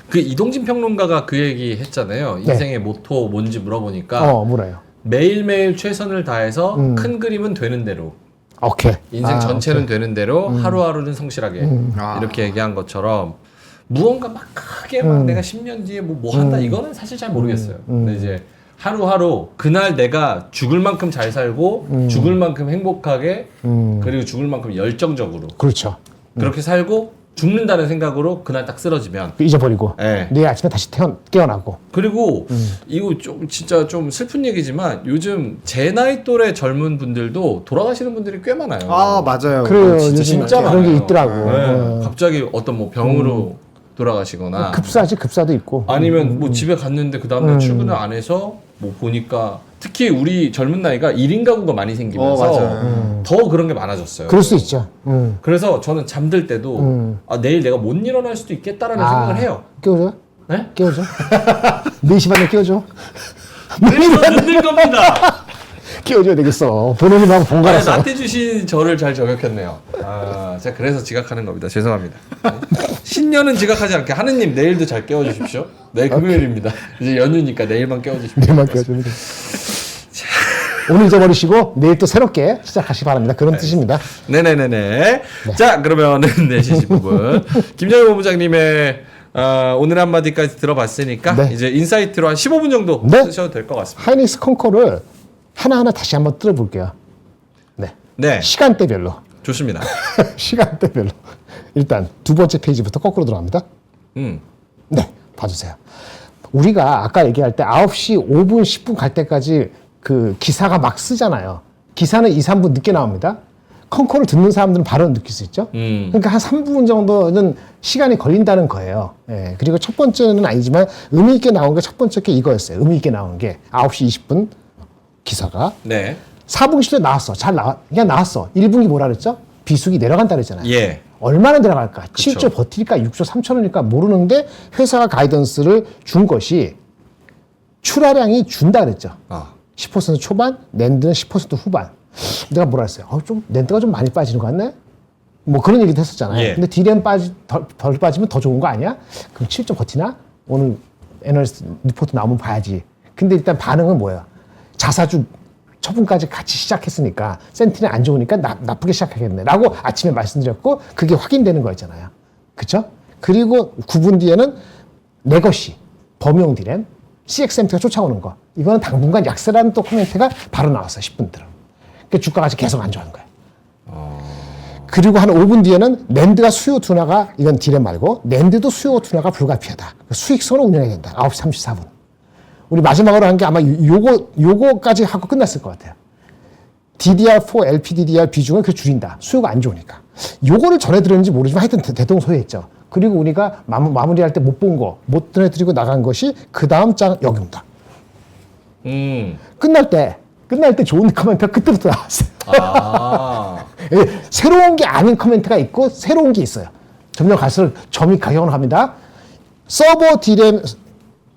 그 이동진 평론가가 그 얘기 했잖아요. 인생의 모토 뭔지 물어보니까 뭐래요? 매일매일 최선을 다해서 큰 그림은 되는 대로 오케이. 인생 전체는 되는 대로 하루하루는 성실하게 이렇게 얘기한 것처럼 무언가 막 크게 막 내가 10년 뒤에 뭐 한다 이거는 사실 잘 모르겠어요. 근데 이제 하루하루 그날 내가 죽을 만큼 잘 살고 죽을 만큼 행복하게 그리고 죽을 만큼 열정적으로 그렇죠. 그렇게 살고 죽는다는 생각으로 그날 딱 쓰러지면 잊어버리고 예. 내일 아침에 다시 깨어나고. 그리고 이거 좀 진짜 좀 슬픈 얘기지만 요즘 제 나이 또래 젊은 분들도 돌아가시는 분들이 꽤 많아요. 아 맞아요. 그래요. 진짜 요즘 진짜 그런 많아요. 게 있더라고. 네. 갑자기 어떤 뭐 병으로 돌아가시거나 급사도 있고. 아니면 뭐 집에 갔는데 그 다음날 출근을 안 해서 뭐 보니까 특히 우리 젊은 나이가 1인 가구가 많이 생기면서 맞아요. 더 그런 게 많아졌어요. 그럴 수 있죠. 그래서 저는 잠들 때도 아, 내일 내가 못 일어날 수도 있겠다라는 생각을 해요. 깨워줘? 네? 깨워줘? 4시 반에 깨워줘? 그래서 늦는 겁니다. 깨워줘야 되겠어. 본인이랑 본 아니, 거라서. 나한테 주신 저를 잘 저격했네요. 아, 제가 그래서 지각하는 겁니다. 죄송합니다. 신년은 지각하지 않게 하느님 내일도 잘 깨워주십시오. 내일 금요일입니다. 이제 연휴니까 내일만 깨워주십시오. 내만 깨워주면 돼. 오늘 잊어버리시고 내일 또 새롭게 시작하시기 바랍니다. 그런 뜻입니다. 네네네네. 자, 그러면은 내시신 부분 김정일 본부장님의 오늘 한마디까지 들어봤으니까 네. 이제 인사이트로 한 15분 정도 네. 쓰셔도 될 것 같습니다. 하이닉스 컨코를 하나하나 다시 한번 뜯어볼게요. 네. 네, 시간대별로. 좋습니다. 시간대별로. 일단 두 번째 페이지부터 거꾸로 들어갑니다. 네, 봐주세요. 우리가 아까 얘기할 때 9시 5분, 10분 갈 때까지 그 기사가 막 쓰잖아요. 기사는 2, 3분 늦게 나옵니다. 컨코를 듣는 사람들은 바로 느낄 수 있죠. 그러니까 한 3분 정도는 시간이 걸린다는 거예요. 예, 그리고 첫 번째는 아니지만 의미 있게 나온 게 첫 번째 게 이거였어요. 의미 있게 나온 게 9시 20분 기사가. 네, 4분기 나왔어. 그냥 나왔어. 1분기 뭐라 그랬죠? 비수기 내려간다 그랬잖아요. 예, 얼마나 내려갈까? 그쵸. 7조 버틸까? 6조 3천원일까? 모르는데 회사가 가이던스를 준 것이 출하량이 준다 그랬죠. 10% 초반, 낸드는 10% 후반. 내가 뭐라 했어요? 좀 낸드가 좀 많이 빠지는 것 같네? 뭐 그런 얘기도 했었잖아요. 예. 근데 디램 덜 빠지면 더 좋은 거 아니야? 그럼 7조 버티나? 오늘 애널리스트 리포트 나오면 봐야지. 근데 일단 반응은 뭐예요? 자사주 처분까지 같이 시작했으니까 센티는 안 좋으니까 나쁘게 시작하겠네 라고 아침에 말씀드렸고 그게 확인되는 거였잖아요. 그쵸? 그리고 9분 뒤에는 레거시, 범용 디램, CXMT가 쫓아오는 거. 이거는 당분간 약세라는 또 코멘트가 바로 나왔어요. 10분 들어. 그 주가가 계속 안 좋아하는 거예요. 그리고 한 5분 뒤에는 낸드가 수요 둔화가, 이건 디램 말고, 낸드도 수요 둔화가 불가피하다. 수익성을 운영해야 된다. 9시 34분. 우리 마지막으로 한 게 아마 요거까지 하고 끝났을 것 같아요. DDR4, LPDDR 비중을 그 줄인다. 수요가 안 좋으니까. 요거를 전해드렸는지 모르지만 하여튼 대동소이했죠. 그리고 우리가 마무리할 때 못 본 거, 못 전해드리고 나간 것이 그 다음 장 여기입니다. 끝날 때 좋은 코멘트가 그때부터 나왔어요. 아, 새로운 게 아닌 코멘트가 있고 새로운 게 있어요. 점점 갈수록 점이 가격으로 갑니다. 서버 디램,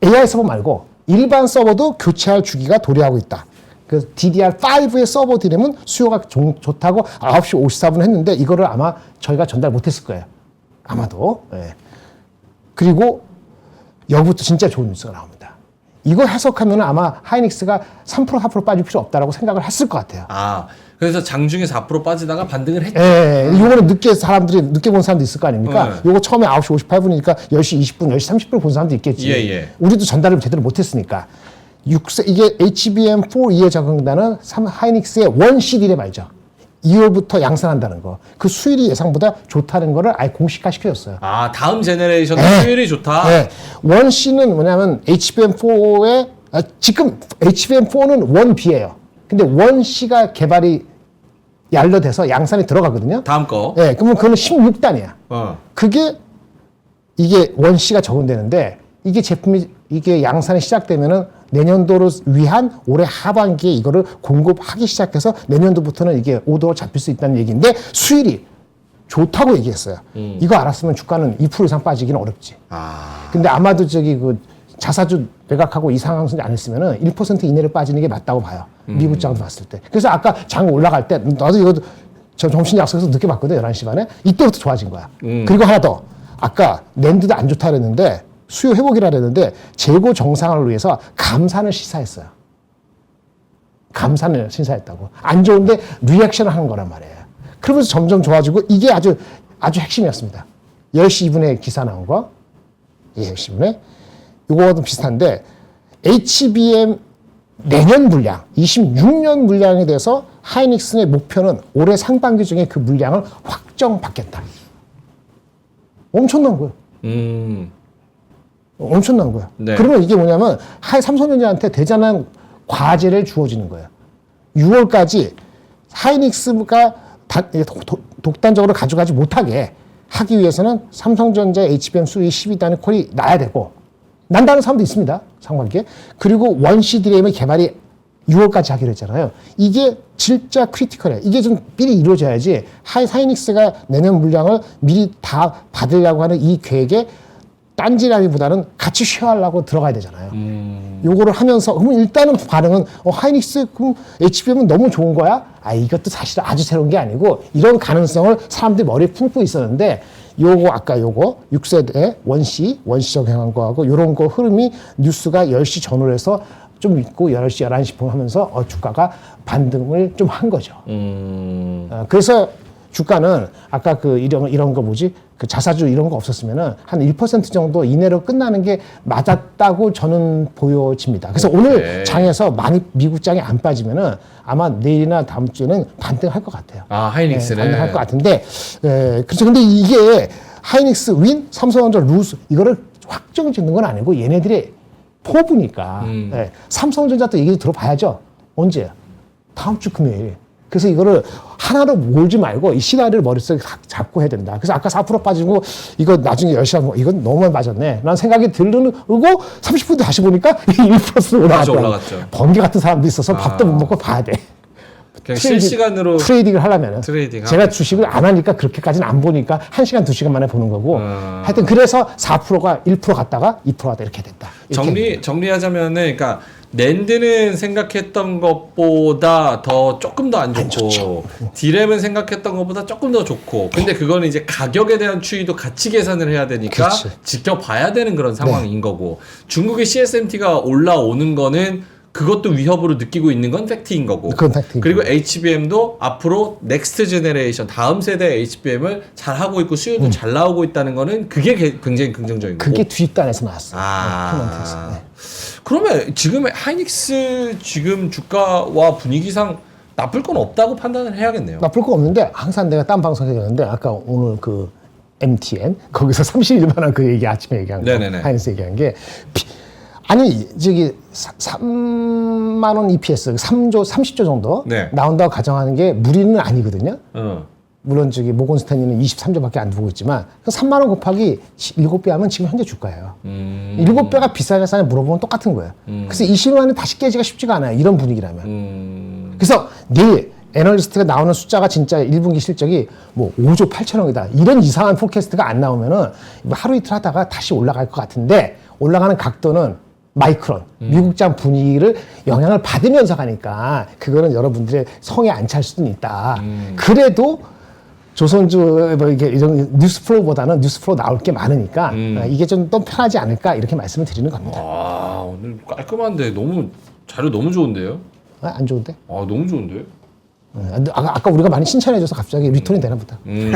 AI 서버 말고 일반 서버도 교체할 주기가 도래하고 있다. 그 DDR5의 서버 디램은 수요가 좋다고 9시 54분 했는데 이거를 아마 저희가 전달 못했을 거예요. 아마도. 예. 그리고 여기부터 진짜 좋은 뉴스가 나옵니다. 이거 해석하면 아마 하이닉스가 3% 4% 빠질 필요 없다라고 생각을 했을 것 같아요. 그래서 장중에 4% 빠지다가 반등을 했죠. 예, 이거는 늦게 본 사람도 있을 거 아닙니까? 요거 처음에 9시 58분이니까 10시 20분, 10시 30분 본 사람도 있겠지. 예. 우리도 전달을 제대로 못했으니까. 이게 HBM4E에 적용되는 하이닉스의 원CD래 말이죠. 2월부터 양산한다는 거. 그 수율이 예상보다 좋다는 거를 아예 공식화 시켜줬어요. 다음 제너레이션 수율이 좋다. 네. 원C는 뭐냐면 HBM4의, 지금 HBM4는 원B예요. 근데 원C가 개발이 완료돼서 양산이 들어가거든요. 다음 거. 네, 그러면 그거는 16단이야. 그게 이게 원C가 적용되는데 이게 양산이 시작되면은 내년도를 위한 올해 하반기에 이거를 공급하기 시작해서 내년도부터는 이게 오더로 잡힐 수 있다는 얘기인데 수율이 좋다고 얘기했어요. 이거 알았으면 주가는 2% 이상 빠지기는 어렵지. 근데 아마도 그 자사주 매각하고 이 상황 안 했으면은 1% 이내로 빠지는 게 맞다고 봐요. 미국 장도 봤을 때. 그래서 아까 장 올라갈 때 나도 이거 저 점심 약속해서 늦게 봤거든. 11시 반에. 이때부터 좋아진 거야. 그리고 하나 더. 아까 낸드도 안 좋다 그랬는데 수요 회복이라 그랬는데 재고 정상화를 위해서 감산을 시사했어요. 감산을 시사했다고. 안 좋은데 리액션을 하는 거란 말이에요. 그러면서 점점 좋아지고 이게 아주 핵심이었습니다. 10시 2분에 기사 나온 거. 10시 2분에. 이거와 좀 비슷한데 HBM 내년 물량, 26년 물량에 대해서 하이닉스의 목표는 올해 상반기 중에 그 물량을 확정받겠다. 엄청난 거예요. 엄청난 거예요. 네. 그러면 이게 뭐냐면 삼성전자한테 대단한 과제를 주어지는 거예요. 6월까지 하이닉스가 독단적으로 가져가지 못하게 하기 위해서는 삼성전자 HBM 수위 12단의 콜이 나야 되고, 난다는 사람도 있습니다. 상반기에. 그리고 원시 드램의 개발이 6월까지 하기로 했잖아요. 이게 진짜 크리티컬해요. 이게 좀 미리 이루어져야지 하이닉스가 내년 물량을 미리 다 받으려고 하는 이 계획에 딴지라기보다는 같이 쉐어하려고 들어가야 되잖아요. 요거를 하면서 그러면 일단은 반응은 하이닉스 그럼 HBM은 너무 좋은 거야? 아, 이것도 사실 아주 새로운 게 아니고 이런 가능성을 사람들이 머리에 품고 있었는데, 요거 아까 요거 6세대 원시적 행한 거하고 요런 거 흐름이 뉴스가 10시 전후로 해서 좀 있고 10시 11시 하면서 주가가 반등을 좀 한 거죠. 그래서 주가는 아까 그 이런 거 뭐지? 그 자사주 이런 거 없었으면은 한 1% 정도 이내로 끝나는 게 맞았다고 저는 보여집니다. 그래서 오늘 장에서 많이 미국 장이 안 빠지면은 아마 내일이나 다음 주에는 반등할 것 같아요. 아, 하이닉스는 반등할 것 같은데, 그렇죠. 근데 이게 하이닉스 윈, 삼성전자 루스 이거를 확정 짓는 건 아니고 얘네들의 포부니까. 삼성전자 또 얘기 들어봐야죠. 언제? 다음 주 금요일. 그래서 이거를 하나로 몰지 말고 이 시나리오를 머릿속에 잡고 해야 된다. 그래서 아까 4% 빠지고 이거 나중에 10시간 뭐 이건 너무 많이 빠졌네 라는 생각이 들고 30분 다시 보니까 1% 올라갔죠. 번개 같은 사람도 있어서 밥도 못 먹고 봐야 돼. 그냥 실시간으로 트레이딩을 하려면은 트레이딩 제가 주식을 안 하니까 그렇게까지는 안 보니까 1시간 2시간 만에 보는 거고 하여튼 그래서 4%가 1% 갔다가 2% 갔다 이렇게 됐다. 이렇게 정리하자면은 그러니까 낸드는 생각했던 것보다 더 조금 더 안 좋고 디램은 생각했던 것보다 조금 더 좋고, 근데 그거는 이제 가격에 대한 추이도 같이 계산을 해야 되니까 그렇지. 지켜봐야 되는 그런 상황인 거고, 중국의 CSMT가 올라오는 거는 그것도 위협으로 느끼고 있는 건 팩트인 거고, 그건 팩트인 그리고 HBM도 앞으로 넥스트 제네레이션 다음 세대 HBM을 잘 하고 있고 수요도 잘 나오고 있다는 거는 그게 굉장히 긍정적인 거고. 그게 뒷단에서 나왔어요. 아. 네. 그러면 지금 하이닉스 지금 주가와 분위기상 나쁠 건 없다고 판단을 해야겠네요. 나쁠 거 없는데 항상 내가 딴 방송에 얘기하는데 아까 오늘 그 MTN 거기서 31만 원 그 얘기 아침에 얘기한 거 네네네. 하이닉스 얘기한 게 아니 저기 3만 원 EPS 3조 30조 정도 네. 나온다고 가정하는 게 무리는 아니거든요. 어. 물론 저기 모건 스탠리는 23조밖에 안 두고 있지만 3만 원 곱하기 7배 하면 지금 현재 주가예요. 7배가 비싸냐 싸냐 물어보면 똑같은 거예요. 그래서 20만 원이 다시 깨지기가 쉽지가 않아요. 이런 분위기라면. 그래서 내일 애널리스트가 나오는 숫자가 진짜 1분기 실적이 뭐 5조 8천억이다. 이런 이상한 포캐스트가 안 나오면은 하루 이틀 하다가 다시 올라갈 것 같은데, 올라가는 각도는 마이크론, 미국장 분위기를 영향을 받으면서 가니까 그거는 여러분들의 성에 안 찰 수는 있다. 그래도 조선주 뭐 이게 이런 뉴스플로우보다는 뉴스플로우 나올 게 많으니까 이게 좀 더 편하지 않을까 이렇게 말씀을 드리는 겁니다. 아, 오늘 깔끔한데 너무 자료 너무 좋은데요? 안 좋은데? 아, 너무 좋은데요? 아까 우리가 많이 칭찬해줘서 갑자기 리턴이 되나 보다. 우리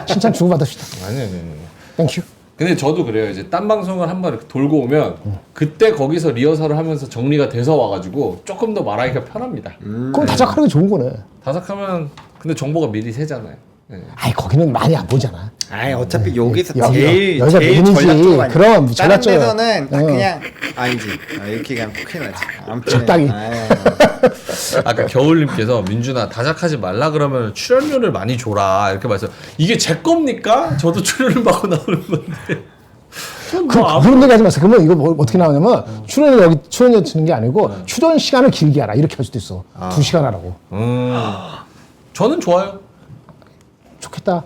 칭찬 주고받읍시다. 아니. 땡큐. 근데 저도 그래요. 이제 딴 방송을 한번 이렇게 돌고 오면 그때 거기서 리허설을 하면서 정리가 돼서 와가지고 조금 더 말하기가 편합니다. 그럼 다작하는 게 좋은 거네. 다삭하면 근데 정보가 미리 새잖아요. 네. 아이 거기는 많이 안 보잖아. 아이 어차피 여기서 여기가 제일 메인이지. 전략적으로 많이. 그럼 다른 전략적으로. 데서는 다 그냥 아니지. 이렇게 그냥 큰일 나지. 아무튼 적당히. 아까 겨울님께서 민준아 다작하지 말라 그러면 출연료를 많이 줘라 이렇게 말해서 이게 제 겁니까? 저도 출연을 받고 나오는 건데. 그런 얘기 하지 마세요. 그러면 이거 뭐 어떻게 나오냐면 출연료 여기 출연료 주는 게 아니고 출연 시간을 길게 하라 이렇게 할 수도 있어. 2시간 하라고. 저는 좋아요. 좋겠다.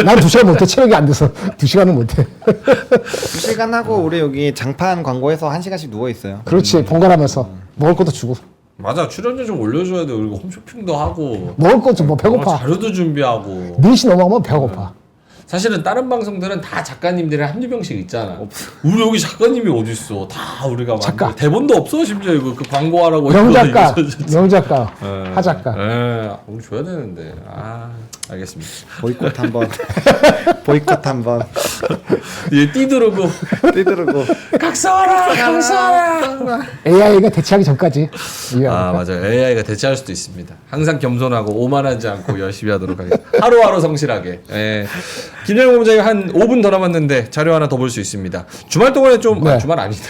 난 2시간 못해. 체력이 안 돼서 2시간은 못해. 2시간 하고 우리 여기 장판 광고에서 1시간씩 누워 있어요. 그렇지. 번갈아면서 먹을 것도 주고. 맞아, 출연료 좀 올려줘야 돼. 그리고 홈쇼핑도 하고 먹을 것도 뭐 배고파. 자료도 준비하고. 4시 넘어가면 배고파. 사실은 다른 방송들은 다 작가님들이 한두 명씩 있잖아. 우리 여기 작가님이 어디 있어? 다 우리가 작가. 대본도 없어 심지어 이거 그 광고하라고. 명작가, 이거 명작가, 예. 하작가. 예, 우리 줘야 되는데. 알겠습니다. 보이콧 한번. 보이콧 한번. 얘 뛰두르고 뛰들고. 각서하라. AI가 대체하기 전까지. 맞아요. AI가 대체할 수도 있습니다. 항상 겸손하고 오만하지 않고 열심히 하도록 하겠습니다. 하루하루 성실하게. 예. 김정영 본부장이 한 5분 더 남았는데 자료 하나 더 볼 수 있습니다. 주말 동안에 좀 네. 주말 아닌데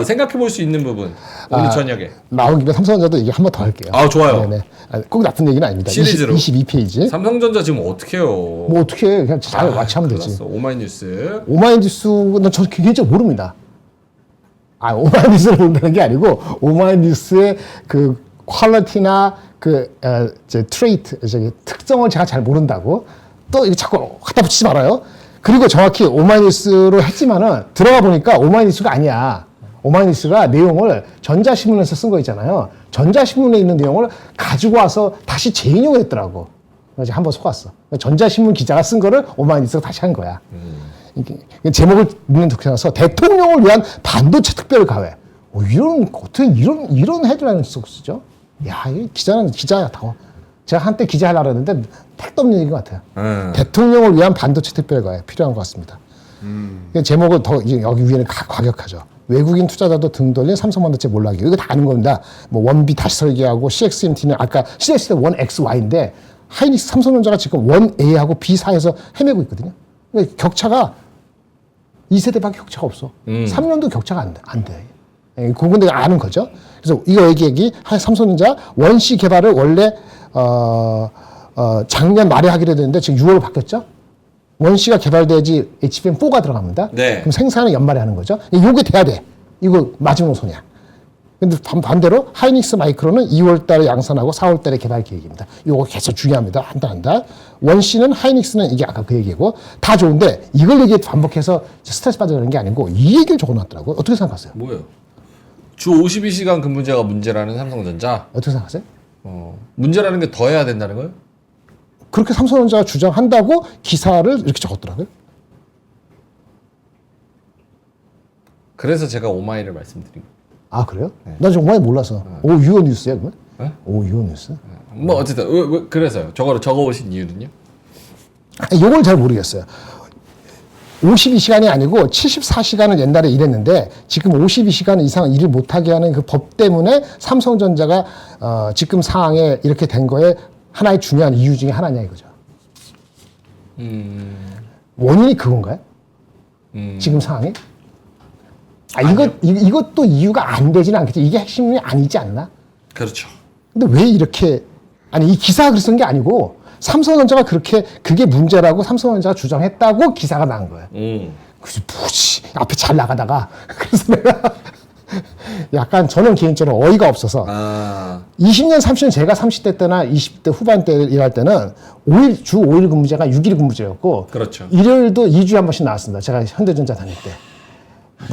생각해 볼 수 있는 부분 오늘 저녁에. 나온 김에 삼성전자도 얘기 한 번 더 할게요. 아, 좋아요. 네네. 꼭 나쁜 얘기는 아닙니다. 시리즈로. 22페이지. 삼성전자 지금 어떻게 해요? 뭐 어떻게 해. 그냥 잘 와치하면 되지. 알았어. 오마이뉴스. 오마이뉴스는 저 개인적으로 모릅니다. 오마이뉴스를 모른다는 게 아니고 오마이뉴스의 그 퀄리티나 그 트레이트 특성을 제가 잘 모른다고 또 이거 자꾸 갖다 붙이지 말아요. 그리고 정확히 오마이뉴스로 했지만은 들어가 보니까 오마이뉴스가 아니야. 오마이뉴스가 내용을 전자신문에서 쓴 거 있잖아요. 전자신문에 있는 내용을 가지고 와서 다시 재인용을 했더라고. 그래서 한번 속았어. 전자신문 기자가 쓴 거를 오마이뉴스가 다시 한 거야. 이게 제목을 읽는 독해서 대통령을 위한 반도체 특별 가회. 이런 어떻게 이런 헤드라인을 쓰죠? 야, 이 기자는 기자야 다. 제가 한때 기자 하려고 했는데 택도 없는 얘기인 것 같아요. 대통령을 위한 반도체 특별 가회 필요한 것 같습니다. 제목은 더 이제 여기 위에는 과격하죠. 외국인 투자자도 등 돌린 삼성반도체 몰락이 이거 다 아는 겁니다. 뭐 원비 다시 설계하고 CXMT는 아까 CXMT 1XY인데 하이닉스 삼성전자가 지금 1A하고 B4에서 헤매고 있거든요. 그러니까 격차가 2세대밖에 격차가 없어. 3년도 격차가 안 돼. 그건 내가 아는 거죠. 그래서 이거 얘기 삼성전자 원C 개발을 원래 작년 말에 하기로 됐는데 지금 6월로 바뀌었죠. 원C가 개발돼야지 HBM4가 들어갑니다. 네. 그럼 생산은 연말에 하는 거죠. 이게 돼야 돼. 이거 마지노선이야. 근데 반대로 하이닉스 마이크로는 2월 달에 양산하고 4월 달에 개발 계획입니다. 이거 계속 중요합니다. 한 달. 원C는 하이닉스는 이게 아까 그 얘기고 다 좋은데 이걸 얘기 반복해서 스트레스 받으려는 게 아니고 이 얘기를 적어놨더라고요. 어떻게 생각하세요? 뭐예요? 주 52시간 근무제가 문제라는 삼성전자. 어떻게 생각하세요? 문제라는 게 더 해야 된다는 거예요? 그렇게 삼성전자가 주장한다고 기사를 이렇게 적었더라고요. 그래서 제가 오마이를 말씀드린 거예요. 아, 그래요? 나 정말 몰라서. 오, 유어 뉴스야, 그러면? 네? 오, 유어 뉴스? 뭐 어쨌든 왜 그래서요. 저거를 적어오신 이유는요? 이걸 잘 모르겠어요. 52시간이 아니고 74시간을 옛날에 일했는데 지금 52시간 이상 일을 못하게 하는 그 법 때문에 삼성전자가 지금 상황에 이렇게 된 거에 하나의 중요한 이유 중에 하나냐 이거죠. 원인이 그건가요? 지금 상황이? 이것도 이유가 안 되지는 않겠죠. 이게 핵심이 아니지 않나? 그렇죠. 근데 왜 이렇게, 이 기사가 그래서 쓴 게 아니고, 삼성전자가 그게 문제라고 삼성전자가 주장했다고 기사가 난 거예요. 그래서 뭐지? 앞에 잘 나가다가. 그래서 내가 약간 저는 개인적으로 어이가 없어서. 20년, 30년 제가 30대 때나 20대 후반 때 일할 때는 주 5일 근무제가 6일 근무제였고. 그렇죠. 일요일도 2주에 한 번씩 나왔습니다. 제가 현대전자 다닐 때.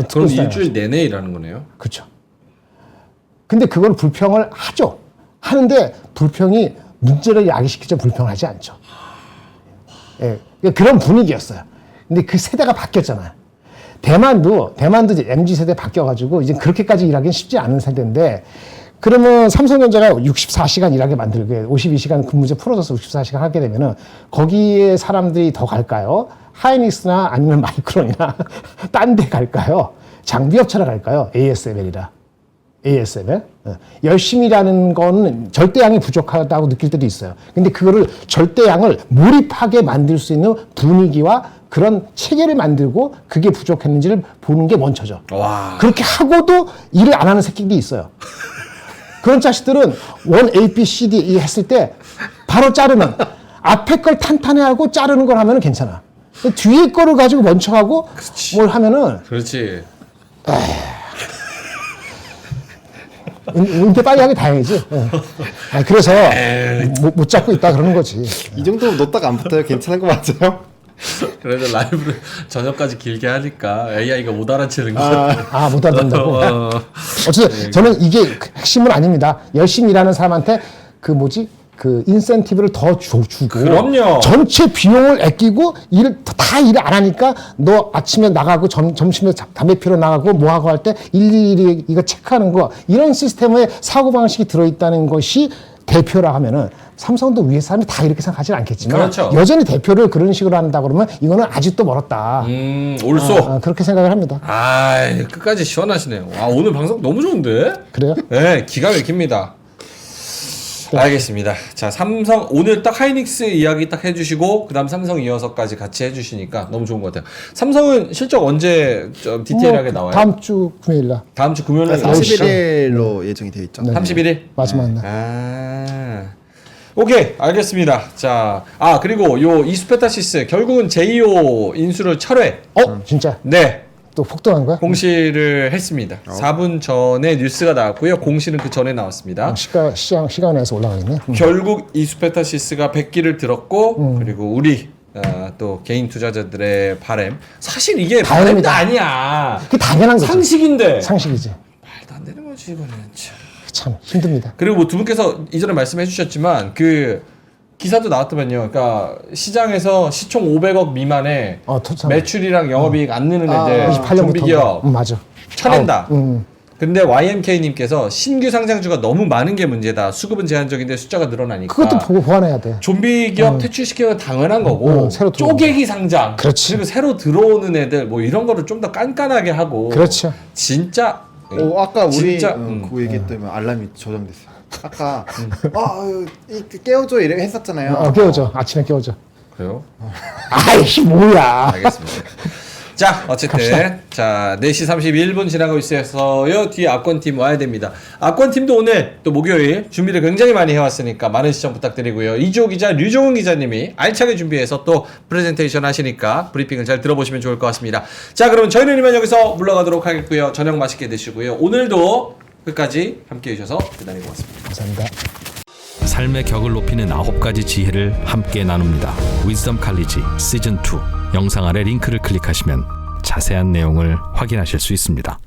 그럼 일주일 내내 일하는 거네요? 그렇죠. 근데 그걸 불평을 하죠. 하는데 불평이 문제를 야기시키죠. 불평하지 않죠. 예, 그런 분위기였어요. 근데 그 세대가 바뀌었잖아요. 대만도 이제 MZ세대 바뀌어가지고 이제 그렇게까지 일하기는 쉽지 않은 세대인데 그러면 삼성전자가 64시간 일하게 만들게 52시간 근무제 풀어져서 64시간 하게 되면은 거기에 사람들이 더 갈까요? 하이닉스나 아니면 마이크론이나 딴 데 갈까요? 장비업체나 갈까요? ASML이라. ASML? 열심히 일하는 건 절대양이 부족하다고 느낄 때도 있어요. 근데 그거를 절대양을 몰입하게 만들 수 있는 분위기와 그런 체계를 만들고 그게 부족했는지를 보는 게 먼저죠. 와. 그렇게 하고도 일을 안 하는 새끼들이 있어요. 그런 자식들은 원 A, B, C, D E 했을 때 바로 자르는 앞에 걸 탄탄해하고 자르는 걸 하면은 괜찮아. 뒤에 거를 가지고 멈춰가고 뭘 하면은 그렇지. 은퇴 빨리 하기 다행이지. 그래서 못 잡고 있다 그러는 거지. 이 정도면 놓다가 안 붙어요. 괜찮은 거 맞아요? 그래도 라이브를 저녁까지 길게 하니까 AI가 못 알아채는 거 같아요. 못 알아듣는다고? 어쨌든 저는 이게 핵심은 아닙니다. 열심히 일하는 사람한테 그 인센티브를 더 주고 그럼요. 전체 비용을 아끼고 다 일을 안 하니까 너 아침에 나가고 점심에 담배 피러 나가고 뭐 하고 할 때 일일이 이거 체크하는 거 이런 시스템에 사고방식이 들어있다는 것이 대표라 하면은 삼성도 위에 사람이 다 이렇게 생각하지는 않겠지만 그렇죠. 여전히 대표를 그런 식으로 한다 그러면 이거는 아직도 멀었다. 올소. 그렇게 생각을 합니다. 끝까지 시원하시네요. 오늘 방송 너무 좋은데? 그래요? 네, 기가 막힙니다. 알겠습니다. 자, 삼성 오늘 딱 하이닉스 이야기 딱 해주시고 그다음 삼성 이어서까지 같이 해주시니까 너무 좋은 것 같아요. 삼성은 실적 언제 좀 디테일하게 나와요? 다음 주 금요일 날 다음 주 금요일 날 31일로 예정이 되어 있죠. 네. 31일? 마지막 날. 오케이, 알겠습니다. 자, 그리고 요 이수페타시스 결국은 제이오 인수를 철회. 진짜 네, 또 폭등한 거야? 공시를 했습니다. 4분 전에 뉴스가 나왔고요. 공시는 그 전에 나왔습니다. 시간에서 올라가겠네. 결국 이수페타시스가 100기를 들었고 그리고 우리 또 개인 투자자들의 바램. 사실 이게 바램도 바램이다. 아니야. 그게 당연한 거죠. 상식인데. 상식이지. 말도 안 되는 거지 이거는. 참. 참 힘듭니다. 그리고 뭐 두 분께서 이전에 말씀해 주셨지만 그 기사도 나왔더만요. 그러니까 시장에서 시총 500억 미만의 매출이랑 영업이익 안 느는 애들 28년부터. 좀비기업 맞아. 쳐낸다. 근데 YMK님께서 신규 상장주가 너무 많은 게 문제다. 수급은 제한적인데 숫자가 늘어나니까. 그것도 보고 보완해야 돼. 좀비 기업 퇴출시키는 건 당연한 거고 새로 들어오는 쪼개기 상장 그렇지. 그리고 새로 들어오는 애들 뭐 이런 거를 좀 더 깐깐하게 하고 그렇죠. 진짜 아까 우리 진짜, 그거 얘기했더니 알람이 저장됐어요. 아까 깨워줘 이래 했었잖아요. 깨워줘. 아침에 깨워줘. 그래요? 아이씨 뭐야. 알겠습니다. 자, 어쨌든 자 4시 31분 지나고 있어서요. 뒤에 압권팀 와야 됩니다. 압권팀도 오늘 또 목요일 준비를 굉장히 많이 해왔으니까 많은 시청 부탁드리고요. 이주호 기자, 류종훈 기자님이 알차게 준비해서 또 프레젠테이션 하시니까 브리핑을 잘 들어보시면 좋을 것 같습니다. 자, 그러면 저희는 이만 여기서 물러가도록 하겠고요. 저녁 맛있게 드시고요. 오늘도 끝까지 함께해 주셔서 대단히 고맙습니다. 감사합니다. 삶의 격을 높이는 9가지 지혜를 함께 나눕니다. 위즈덤 칼리지 시즌 2 영상 아래 링크를 클릭하시면 자세한 내용을 확인하실 수 있습니다.